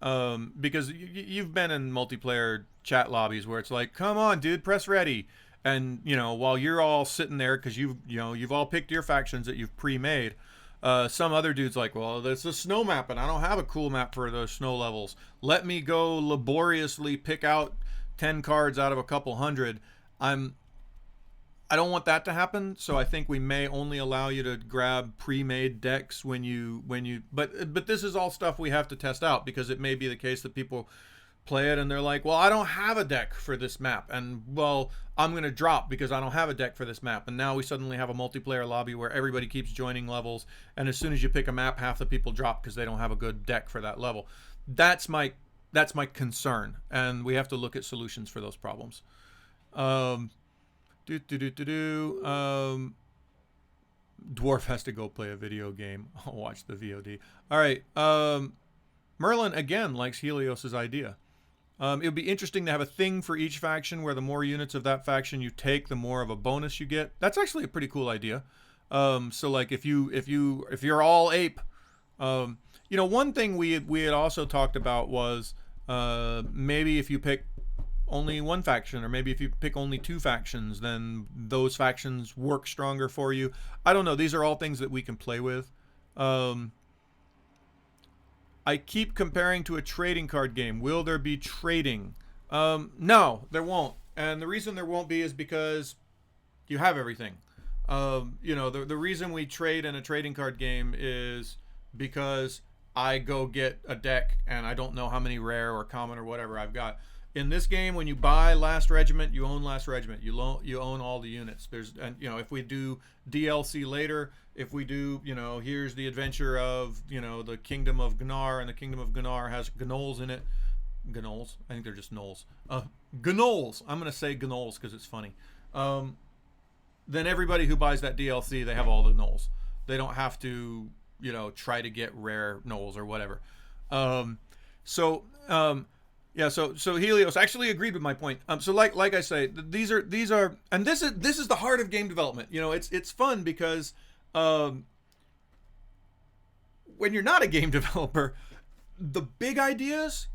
because you've been in multiplayer chat lobbies where it's like, come on, dude, press ready. And, you know, while you're all sitting there because you've all picked your factions that you've pre-made, some other dude's like, well, there's a snow map and I don't have a cool map for those snow levels. Let me go laboriously pick out 10 cards out of a couple hundred. I don't want that to happen, so I think we may only allow you to grab pre-made decks when you but this is all stuff we have to test out, because it may be the case that people play it and they're like, well, I don't have a deck for this map, and well, I'm going to drop because I don't have a deck for this map. And now we suddenly have a multiplayer lobby where everybody keeps joining levels, and as soon as you pick a map, half the people drop because they don't have a good deck for that level. That's my concern, and we have to look at solutions for those problems. Dwarf has to go play a video game. I'll watch the VOD. All right. Merlin again likes Helios's idea. It would be interesting to have a thing for each faction where the more units of that faction you take, the more of a bonus you get. That's actually a pretty cool idea. So like if you're all ape, you know, one thing we had also talked about was maybe if you pick only one faction, or maybe if you pick only two factions, then those factions work stronger for you. I don't know. These are all things that we can play with. I keep comparing to a trading card game. Will there be trading? No, there won't. And the reason there won't be is because you have everything. You know, the reason we trade in a trading card game is because I go get a deck and I don't know how many rare or common or whatever I've got. In this game, when you buy Last Regiment, you own Last Regiment. You own all the units. And you know, if we do DLC later, if we do, you know, here's the adventure of, you know, the Kingdom of Gnar, and the Kingdom of Gnar has gnolls in it. Gnolls? I think they're just gnolls. Gnolls. I'm going to say gnolls because it's funny. Then everybody who buys that DLC, they have all the gnolls. They don't have to, you know, try to get rare gnolls or whatever. Yeah, so Helios actually agreed with my point. So like I say, these are, and this is the heart of game development. You know, it's fun because when you're not a game developer, the big ideas,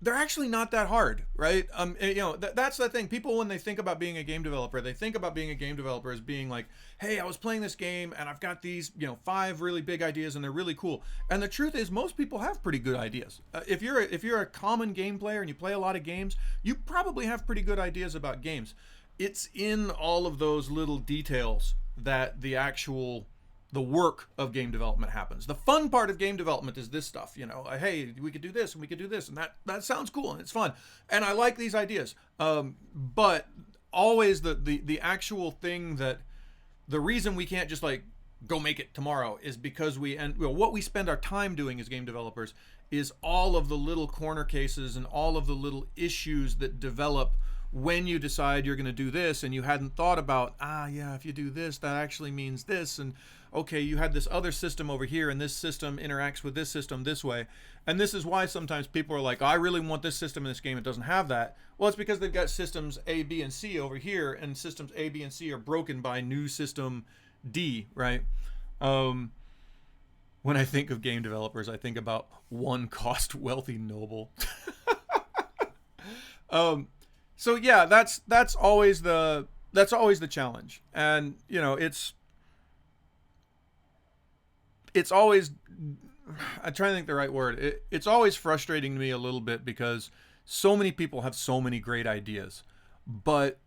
they're actually not that hard, right? You know, that's the thing. People, when they think about being a game developer, they think about being a game developer as being like, hey, I was playing this game and I've got these, you know, 5 really big ideas and they're really cool. And the truth is, most people have pretty good ideas. If you're a common game player and you play a lot of games, you probably have pretty good ideas about games. It's in all of those little details that the actual the work of game development happens. The fun part of game development is this stuff, hey, we could do this and we could do this, and that sounds cool and it's fun, and I like these ideas. But always the actual thing that the reason we can't just like go make it tomorrow is because what we spend our time doing as game developers is all of the little corner cases and all of the little issues that develop when you decide you're going to do this and you hadn't thought about, if you do this, that actually means this. And okay, you had this other system over here and this system interacts with this system this way. And this is why sometimes people are like, I really want this system in this game. It doesn't have that. Well, it's because they've got systems A, B, and C over here, and systems A, B, and C are broken by new system D, right? When I think of game developers, I think about one cost wealthy noble. So yeah, that's always the challenge, and it's always, I'm trying to think the right word. It's always frustrating to me a little bit because so many people have so many great ideas, but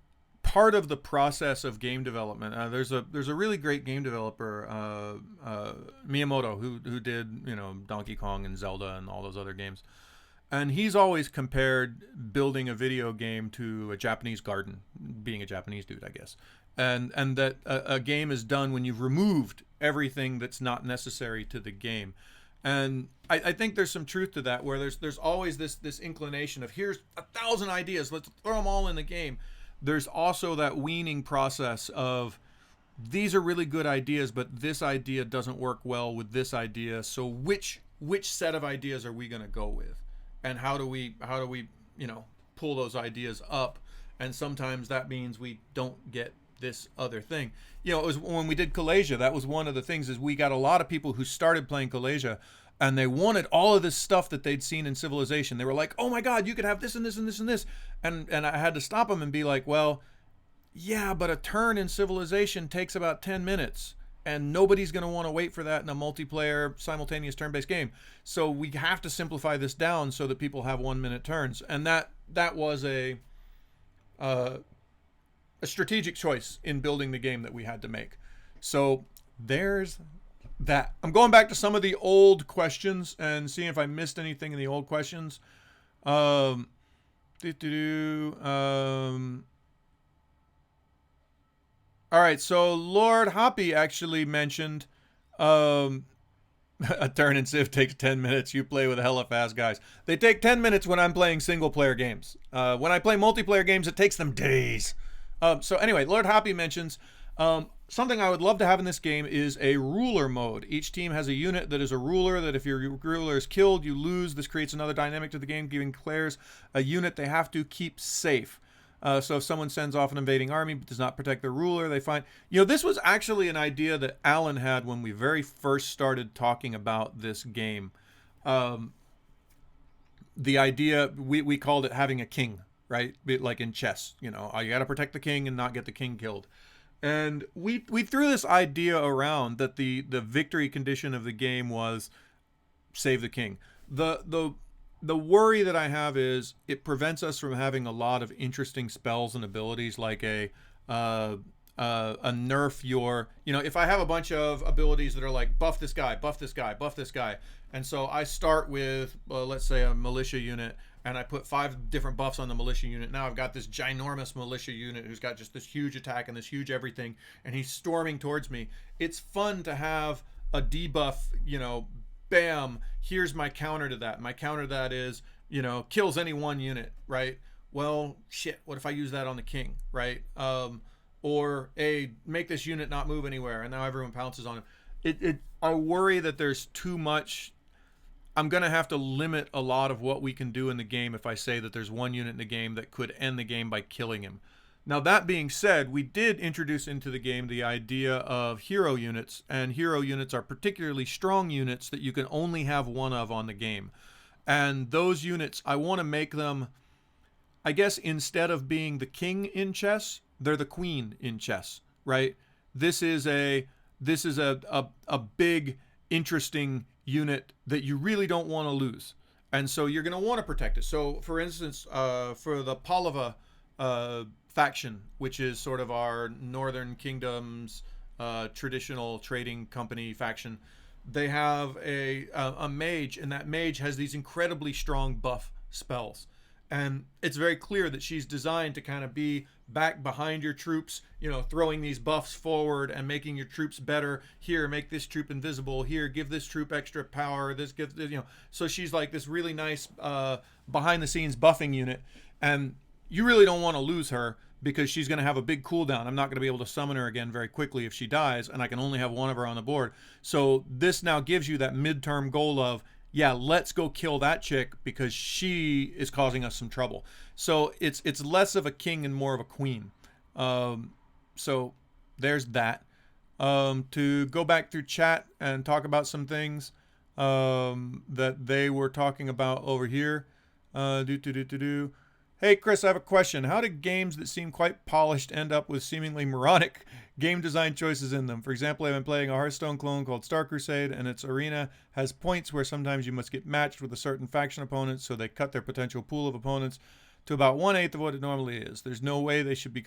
part of the process of game development, there's a really great game developer, Miyamoto, who did Donkey Kong and Zelda and all those other games. And he's always compared building a video game to a Japanese garden, being a Japanese dude, I guess. And that a game is done when you've removed everything that's not necessary to the game. And I think there's some truth to that, where there's always this inclination of, here's 1,000 ideas, let's throw them all in the game. There's also that weaning process of, these are really good ideas, but this idea doesn't work well with this idea. So which set of ideas are we going to go with? And how do we pull those ideas up? And sometimes that means we don't get this other thing. It was when we did Kalasia, that was one of the things, is we got a lot of people who started playing Kalasia and they wanted all of this stuff that they'd seen in Civilization. They were like, oh my God, you could have this and this and this and this. And I had to stop them and be like, well, yeah, but a turn in Civilization takes about 10 minutes. And nobody's going to want to wait for that in a multiplayer, simultaneous turn-based game. So we have to simplify this down so that people have 1-minute turns. And that was a strategic choice in building the game that we had to make. So there's that. I'm going back to some of the old questions and seeing if I missed anything in the old questions. All right, so Lord Hoppy actually mentioned a turn in Civ takes 10 minutes. You play with hella fast guys. They take 10 minutes when I'm playing single-player games. When I play multiplayer games, it takes them days. So anyway, Lord Hoppy mentions something I would love to have in this game is a ruler mode. Each team has a unit that is a ruler, that if your ruler is killed, you lose. This creates another dynamic to the game, giving players a unit they have to keep safe. So if someone sends off an invading army but does not protect their ruler, they find... this was actually an idea that Alan had when we very first started talking about this game. The idea, we called it having a king, right? Like in chess, you got to protect the king and not get the king killed. And we threw this idea around that the victory condition of the game was save the king. The worry that I have is it prevents us from having a lot of interesting spells and abilities, like a nerf your, if I have a bunch of abilities that are like buff this guy, buff this guy, buff this guy. And so I start with, let's say a militia unit, and I put 5 different buffs on the militia unit. Now I've got this ginormous militia unit who's got just this huge attack and this huge everything, and he's storming towards me. It's fun to have a debuff, bam, here's my counter to that. My counter to that is, kills any one unit, right? Well, shit, what if I use that on the king, right? Or make this unit not move anywhere, and now everyone pounces on him. I worry that there's too much. I'm going to have to limit a lot of what we can do in the game if I say that there's one unit in the game that could end the game by killing him. Now, that being said, we did introduce into the game the idea of hero units, and hero units are particularly strong units that you can only have one of on the game. And those units, I want to make them, I guess, instead of being the king in chess, they're the queen in chess, right? This is a big, interesting unit that you really don't want to lose. And so you're going to want to protect it. So, for instance, for the Pallava faction, which is sort of our northern kingdoms traditional trading company faction. They have a mage, and that mage has these incredibly strong buff spells. And it's very clear that she's designed to kind of be back behind your troops, you know, throwing these buffs forward and making your troops better. Here, make this troop invisible. Here, give this troop extra power. This gives, you know. So she's like this really nice behind the scenes buffing unit, and you really don't want to lose her because she's going to have a big cooldown. I'm not going to be able to summon her again very quickly if she dies, and I can only have one of her on the board. So this now gives you that midterm goal of, yeah, let's go kill that chick because she is causing us some trouble. So it's less of a king and more of a queen. So there's that. To go back through chat and talk about some things that they were talking about over here. Hey, Chris, I have a question. How do games that seem quite polished end up with seemingly moronic game design choices in them? For example, I've been playing a Hearthstone clone called Star Crusade, and its arena has points where sometimes you must get matched with a certain faction opponent, so they cut their potential pool of opponents to about 1/8 of what it normally is. There's no way they should be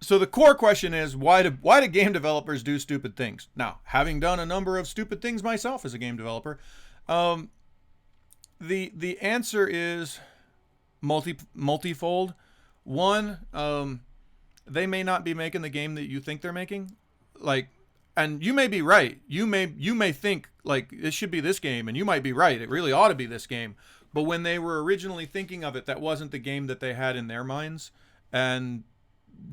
So the core question is, why do game developers do stupid things? Now, having done a number of stupid things myself as a game developer, the answer is multifold. One, they may not be making the game that you think they're making, like, and you may be right. You may think like it should be this game, and you might be right. It really ought to be this game. But when they were originally thinking of it, that wasn't the game that they had in their minds, and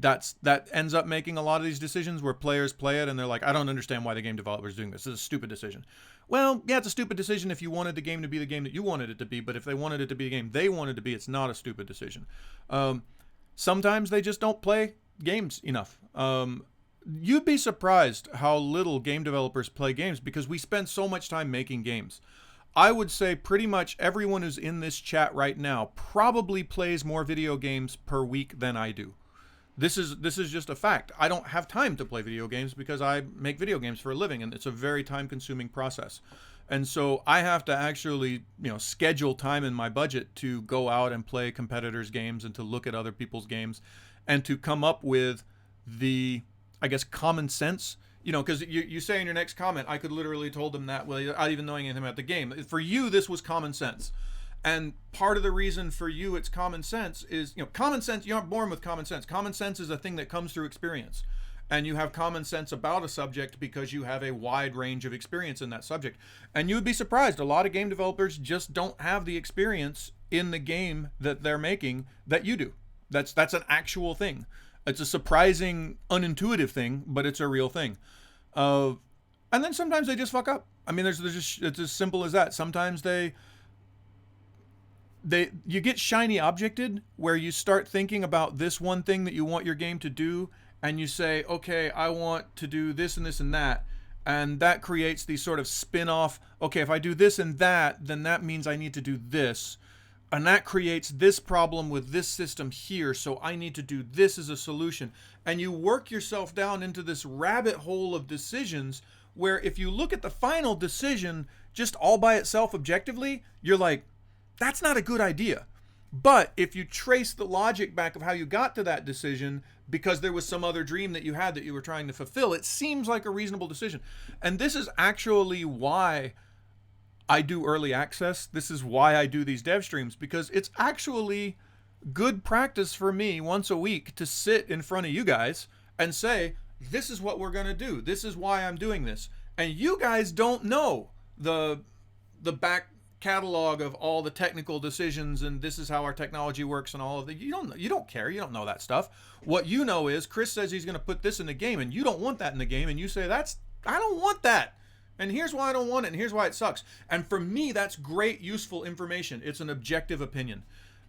that ends up making a lot of these decisions where players play it and they're like, I don't understand why the game developer is doing this. This is a stupid decision. Well, yeah, it's a stupid decision if you wanted the game to be the game that you wanted it to be, but if they wanted it to be a game they wanted to be, it's not a stupid decision. Sometimes they just don't play games enough. You'd be surprised how little game developers play games because we spend so much time making games. I would say pretty much everyone who's in this chat right now probably plays more video games per week than I do. This is just a fact. I don't have time to play video games because I make video games for a living, and it's a very time-consuming process. And so I have to actually, schedule time in my budget to go out and play competitors' games and to look at other people's games and to come up with the, I guess, common sense. Because you say in your next comment, I could literally told them that without even knowing anything about the game. For you, this was common sense. And part of the reason for you it's common sense is, common sense, you aren't born with common sense. Common sense is a thing that comes through experience. And you have common sense about a subject because you have a wide range of experience in that subject. And you would be surprised, a lot of game developers just don't have the experience in the game that they're making that you do. That's an actual thing. It's a surprising, unintuitive thing, but it's a real thing. And then sometimes they just fuck up. I mean, it's as simple as that. Sometimes you get shiny objected where you start thinking about this one thing that you want your game to do, and you say, okay, I want to do this and this and that, and that creates these sort of spin-off, okay, if I do this and that, then that means I need to do this, and that creates this problem with this system here, so I need to do this as a solution. And you work yourself down into this rabbit hole of decisions where if you look at the final decision just all by itself objectively, you're like, that's not a good idea. But if you trace the logic back of how you got to that decision because there was some other dream that you had that you were trying to fulfill, it seems like a reasonable decision. And this is actually why I do early access. This is why I do these dev streams, because it's actually good practice for me once a week to sit in front of you guys and say, this is what we're going to do. This is why I'm doing this. And you guys don't know the back catalog of all the technical decisions and this is how our technology works and all of that. You don't care. You don't know that stuff. What you know is Chris says he's going to put this in the game and you don't want that in the game, and you say I don't want that. And here's why I don't want it, and here's why it sucks. And for me, that's great, useful information. It's an objective opinion.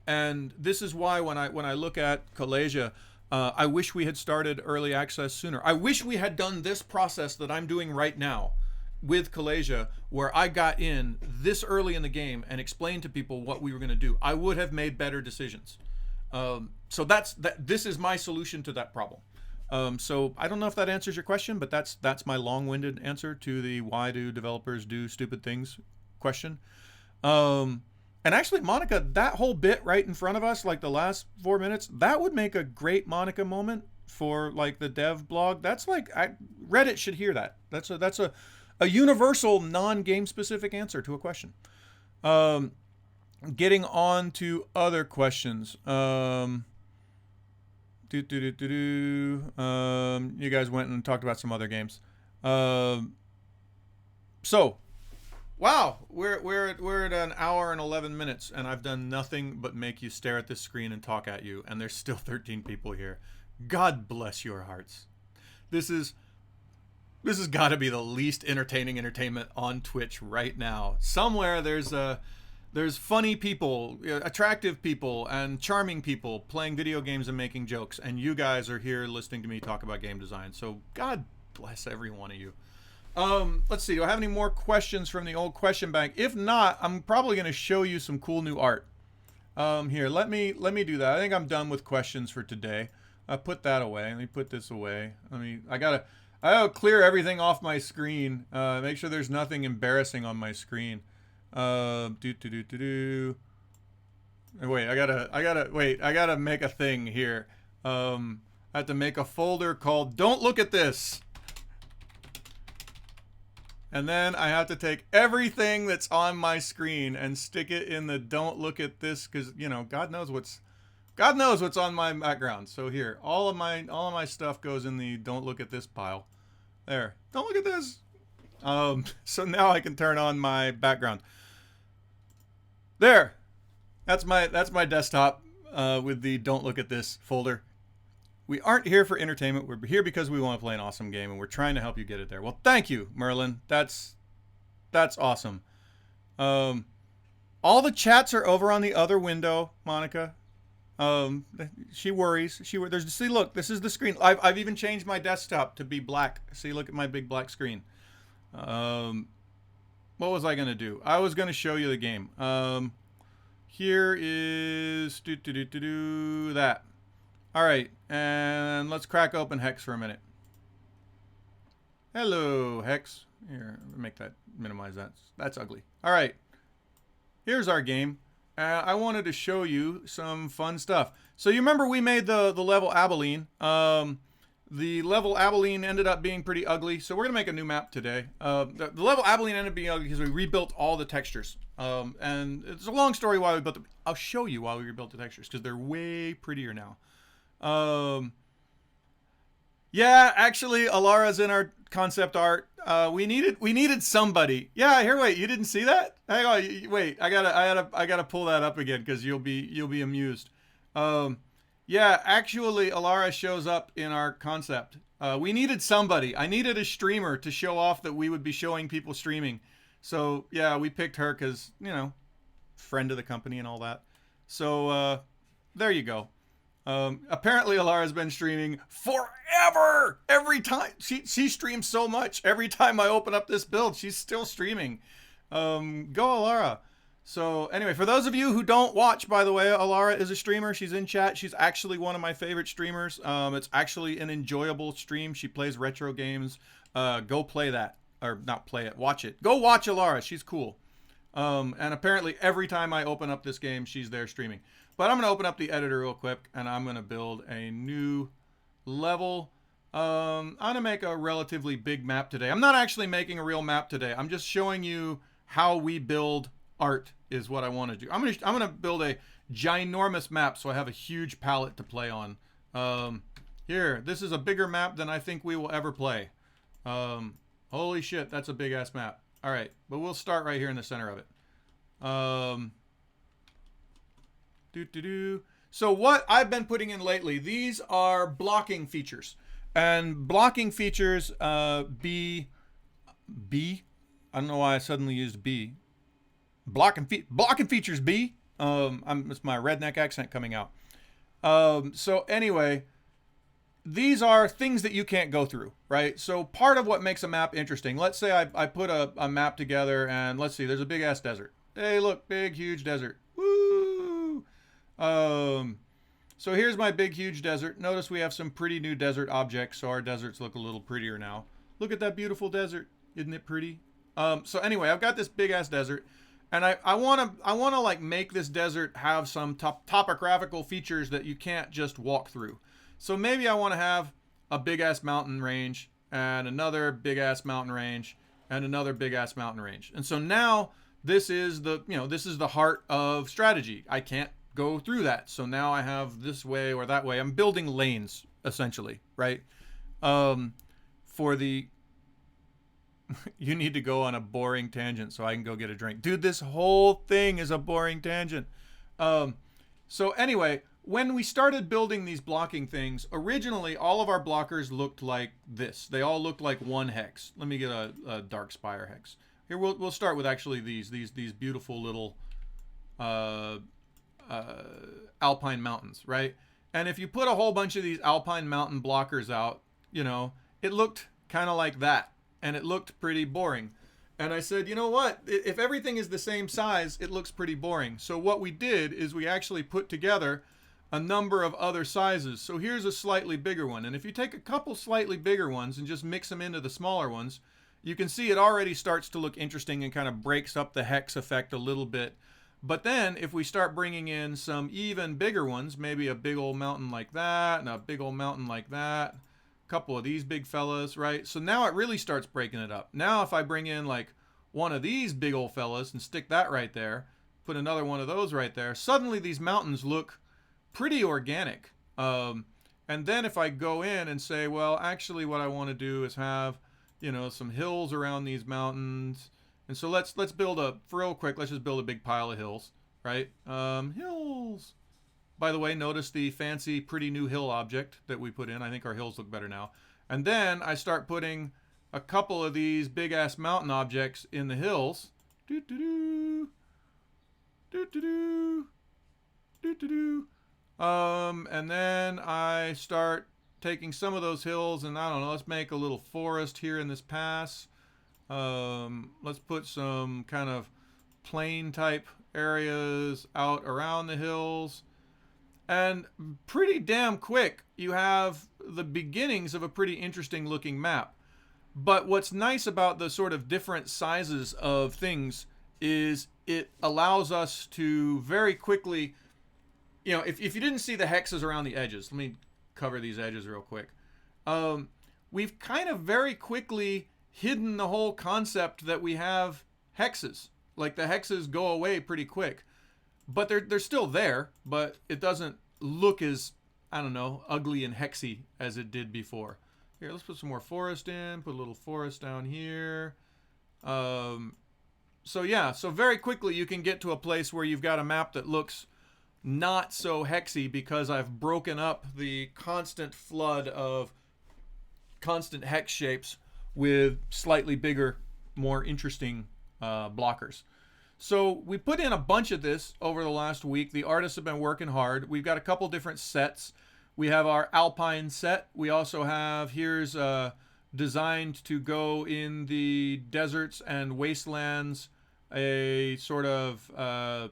And this is why when I look at Kalesia, I wish we had started early access sooner. I wish we had done this process that I'm doing right now with Kalesia, where I got in this early in the game and explained to people what we were going to do. I would have made better decisions. So this is my solution to that problem. So I don't know if that answers your question, but that's my long-winded answer to the why do developers do stupid things question. And And actually, Monica, that whole bit right in front of us, like the last 4 minutes, that would make a great Monica moment for like the dev blog. That's like Reddit should hear that. That's a universal non-game specific answer to a question. Getting on to other questions. You guys went and talked about some other games. So, wow, we're at an hour and 11 minutes, and I've done nothing but make you stare at this screen and talk at you, and there's still 13 people here. God bless your hearts. This has got to be the least entertaining entertainment on Twitch right now. Somewhere there's funny people, attractive people, and charming people playing video games and making jokes, and you guys are here listening to me talk about game design. So God bless every one of you. Let's see. Do I have any more questions from the old question bank? If not, I'm probably going to show you some cool new art. Here, let me do that. I think I'm done with questions for today. I put that away. Let me put this away. I gotta clear everything off my screen. Make sure there's nothing embarrassing on my screen. Wait, I gotta make a thing here. I have to make a folder called "Don't Look at This." And then I have to take everything that's on my screen and stick it in the "Don't Look at This," because God knows what's on my background. So here, all of my stuff goes in the "Don't Look at This" pile. There. Don't look at this. So now I can turn on my background. There. That's my desktop with the "Don't Look at This" folder. We aren't here for entertainment. We're here because we want to play an awesome game, and we're trying to help you get it there. Well, thank you, Merlin. That's awesome. All the chats are over on the other window, Monica. She worries. See, look, this is the screen. I've even changed my desktop to be black. See, look at my big black screen. What was I gonna do? I was gonna show you the game. Here is that. All right, and let's crack open Hex for a minute. Hello, Hex. Here, minimize that. That's ugly. All right, here's our game. I wanted to show you some fun stuff. So you remember we made the level Abilene. The level Abilene ended up being pretty ugly, so we're gonna make a new map today. The level Abilene ended up being ugly because we rebuilt all the textures. And it's a long story why we built them. I'll show you why we rebuilt the textures because they're way prettier now. Yeah, actually, Alara's in our concept art. We needed somebody. Yeah, here, wait, you didn't see that? Hang on, wait, I gotta pull that up again because you'll be amused. Yeah, actually, Alara shows up in our concept. We needed somebody. I needed a streamer to show off that we would be showing people streaming. So yeah, we picked her because friend of the company and all that. So there you go. Apparently Alara's been streaming forever. Every time she streams so much. Every time I open up this build, she's still streaming. Go Alara. So anyway, for those of you who don't watch, by the way, Alara is a streamer. She's in chat. She's actually one of my favorite streamers. It's actually an enjoyable stream. She plays retro games. Go play that. Or not play it, watch it. Go watch Alara. She's cool. And apparently every time I open up this game, she's there streaming. But I'm going to open up the editor real quick, and I'm going to build a new level. I'm going to make a relatively big map today. I'm not actually making a real map today. I'm just showing you how we build art is what I want to do. I'm going to build a ginormous map so I have a huge palette to play on. Here, this is a bigger map than I think we will ever play. Holy shit, that's a big-ass map. All right, but we'll start right here in the center of it. So what I've been putting in lately, these are blocking features. And blocking features, B, I don't know why I suddenly used B. Blocking features B. It's my redneck accent coming out. So anyway, these are things that you can't go through, right? So part of what makes a map interesting, let's say I put a map together and let's see, there's a big ass desert. Hey, look, big, huge desert. Woo! So here's my big, huge desert. Notice we have some pretty new desert objects, so our deserts look a little prettier now. Look at that beautiful desert. Isn't it pretty? So anyway, I've got this big ass desert And I wanna like make this desert have some topographical features that you can't just walk through. So maybe I want to have a big ass mountain range and another big ass mountain range and another big ass mountain range. And so now this is the heart of strategy. I can't go through that. So now I have this way or that way. I'm building lanes essentially, right? Um, for the you need to go on a boring tangent so I can go get a drink. Dude, this whole thing is a boring tangent. Um, so anyway, when we started building these blocking things, originally all of our blockers looked like this. They all looked like one hex. Let me get a dark spire hex. Here we'll start with actually these beautiful little uh, alpine mountains, right? And if you put a whole bunch of these alpine mountain blockers out, it looked kind of like that, and it looked pretty boring. And I said, you know what? If everything is the same size, it looks pretty boring. So what we did is we actually put together a number of other sizes. So here's a slightly bigger one. And if you take a couple slightly bigger ones and just mix them into the smaller ones, you can see it already starts to look interesting and kind of breaks up the hex effect a little bit. But then if we start bringing in some even bigger ones, maybe a big old mountain like that and a big old mountain like that, a couple of these big fellas, right? So now it really starts breaking it up. Now if I bring in like one of these big old fellas and stick that right there, put another one of those right there, suddenly these mountains look pretty organic. And then if I go in and say, well, actually what I want to do is have, some hills around these mountains. And so let's build real quick, let's just build a big pile of hills, right? Hills. By the way, notice the fancy, pretty new hill object that we put in. I think our hills look better now. And then I start putting a couple of these big ass mountain objects in the hills. Doo doo doo. Doo doo doo. Doo doo doo. And then I start taking some of those hills and I don't know, let's make a little forest here in this pass. Let's put some kind of plain type areas out around the hills. And pretty damn quick, you have the beginnings of a pretty interesting looking map. But what's nice about the sort of different sizes of things is it allows us to very quickly, if you didn't see the hexes around the edges, let me cover these edges real quick. We've kind of very quickly hidden the whole concept that we have hexes. Like the hexes go away pretty quick. But they're still there, but it doesn't look as, I don't know, ugly and hexy as it did before. Here, let's put some more forest in, put a little forest down here. So very quickly you can get to a place where you've got a map that looks not so hexy because I've broken up the constant flood of constant hex shapes with slightly bigger, more interesting blockers. So we put in a bunch of this over the last week. The artists have been working hard. We've got a couple different sets. We have our Alpine set. We also have, here's designed to go in the deserts and wastelands, a sort of, I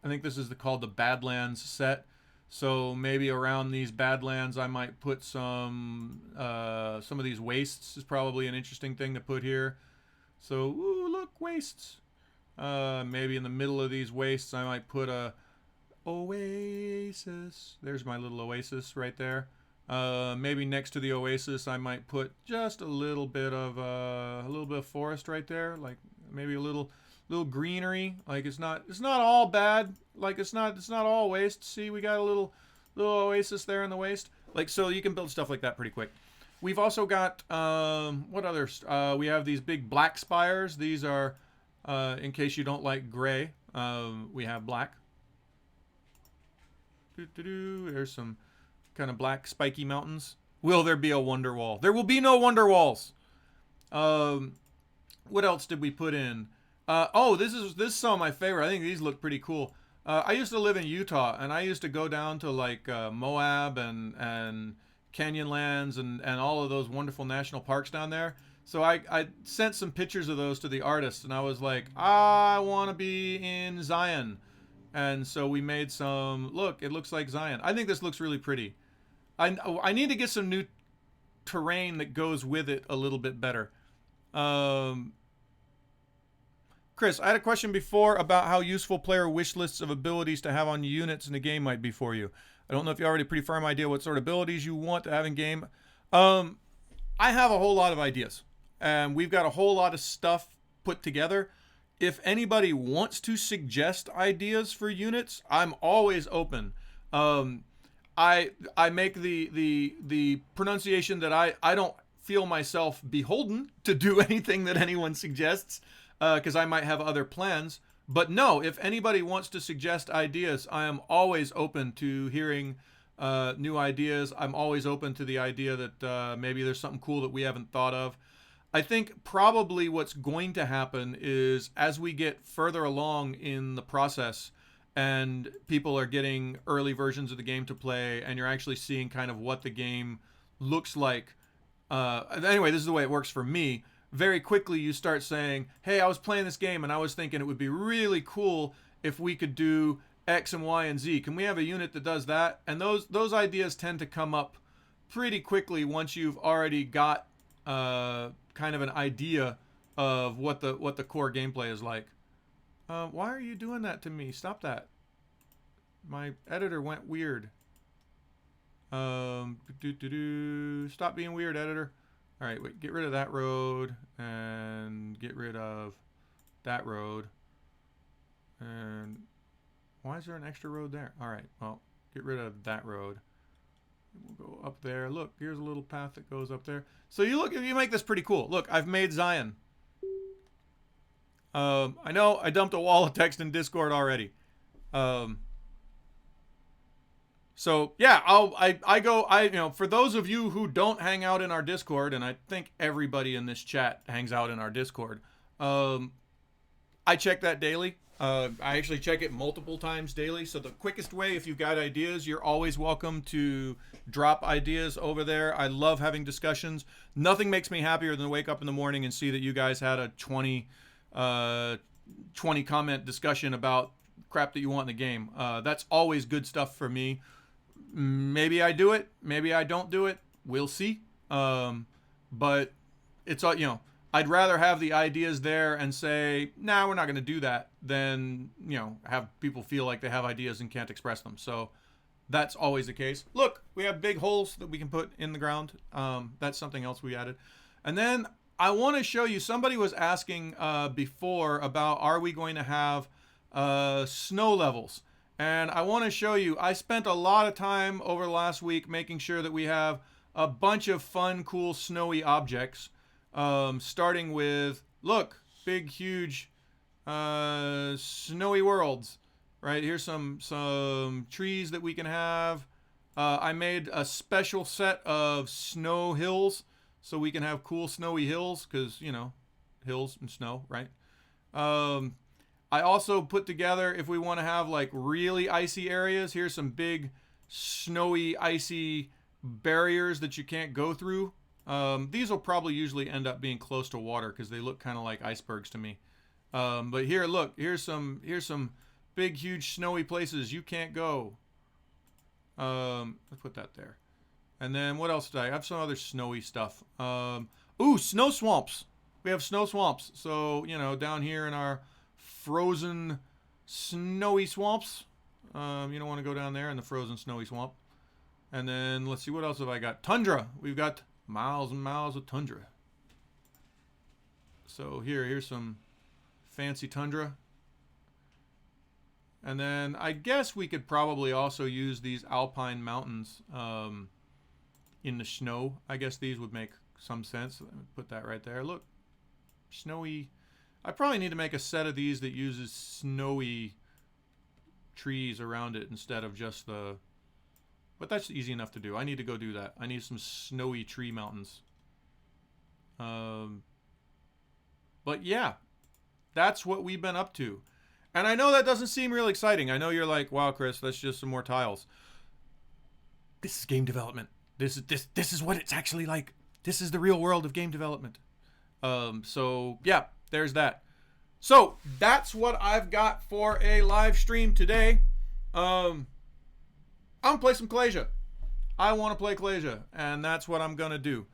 think this is called the Badlands set. So maybe around these Badlands, I might put some of these wastes is probably an interesting thing to put here. So, ooh, look, wastes. Maybe in the middle of these wastes, I might put a oasis. There's my little oasis right there. Maybe next to the oasis, I might put just a little bit of forest right there, like maybe a little greenery. Like it's not all bad. Like it's not all waste. See, we got a little oasis there in the waste. Like, so you can build stuff like that pretty quick. We've also got what others? We have these big black spires. These are in case you don't like gray. We have black. There's some kind of black spiky mountains. Will there be a wonder wall? There will be no wonder walls. What else did we put in? This is some of my favorite. I think these look pretty cool. I used to live in Utah, and I used to go down to like Moab and Canyonlands and all of those wonderful national parks down there. So I sent some pictures of those to the artist, and I was like, I want to be in Zion. And so we made some, look, it looks like Zion. I think this looks really pretty. I need to get some new terrain that goes with it a little bit better. Chris, I had a question before about how useful player wish lists of abilities to have on units in the game might be for you. I don't know if you already pretty firm idea what sort of abilities you want to have in game. I have a whole lot of ideas, and we've got a whole lot of stuff put together. If anybody wants to suggest ideas for units, I'm always open. I make the pronunciation that I don't feel myself beholden to do anything that anyone suggests, because I might have other plans. But no, if anybody wants to suggest ideas, I am always open to hearing new ideas. I'm always open to the idea that maybe there's something cool that we haven't thought of. I think probably what's going to happen is as we get further along in the process and people are getting early versions of the game to play and you're actually seeing kind of what the game looks like. Anyway, this is the way it works for me. Very quickly you start saying, hey, I was playing this game and I was thinking it would be really cool if we could do X and Y and Z. Can we have a unit that does that? And those ideas tend to come up pretty quickly once you've already got kind of an idea of what the core gameplay is like. Why are you doing that to me? Stop that. My editor went weird. Stop being weird, editor. All right, wait, get rid of that road and get rid of that road. And why is there an extra road there? All right, well, get rid of that road. We'll go up there. Look, here's a little path that goes up there. So you look, you make this pretty cool. Look, I've made Zion. I know I dumped a wall of text in Discord already. So yeah, I you know, for those of you who don't hang out in our Discord, and I think everybody in this chat hangs out in our Discord, I check that daily. I actually check it multiple times daily. So the quickest way, if you've got ideas, you're always welcome to drop ideas over there. I love having discussions. Nothing makes me happier than to wake up in the morning and see that you guys had a 20 comment discussion about crap that you want in the game. That's always good stuff for me. Maybe I do it, maybe I don't do it. We'll see. But it's all, you know, I'd rather have the ideas there and say, nah, we're not going to do that, than, you know, have people feel like they have ideas and can't express them. So that's always the case. Look, we have big holes that we can put in the ground. That's something else we added. And then I want to show you, somebody was asking before about, are we going to have snow levels? And I want to show you, I spent a lot of time over the last week making sure that we have a bunch of fun, cool, snowy objects. Starting with, look, big, huge snowy worlds. Right, here's some trees that we can have. I made a special set of snow hills so we can have cool snowy hills, because, you know, hills and snow, right? I also put together, if we want to have like really icy areas, here's some big snowy icy barriers that you can't go through. These will probably usually end up being close to water because they look kind of like icebergs to me. But here, look, here's some big, huge snowy places you can't go. Let's put that there. And then what else did I have? Some other snowy stuff. Ooh, snow swamps. We have snow swamps. So, you know, down here in our frozen snowy swamps, you don't want to go down there in the frozen snowy swamp. And then let's see, what else have I got? Tundra. We've got miles and miles of tundra. So here's some fancy tundra. And then I guess we could probably also use these alpine mountains in the snow. I guess these would make some sense. Let me put that right there. Look, snowy. I probably need to make a set of these that uses snowy trees around it instead of just the... But that's easy enough to do. I need to go do that. I need some snowy tree mountains. But yeah, that's what we've been up to. And I know that doesn't seem real exciting. I know you're like, wow, Chris, that's just some more tiles. This is game development. This is what it's actually like. This is the real world of game development. So yeah, there's that. So that's what I've got for a live stream today. I'm gonna play some Clasia. I want to play Clasia, and that's what I'm gonna do.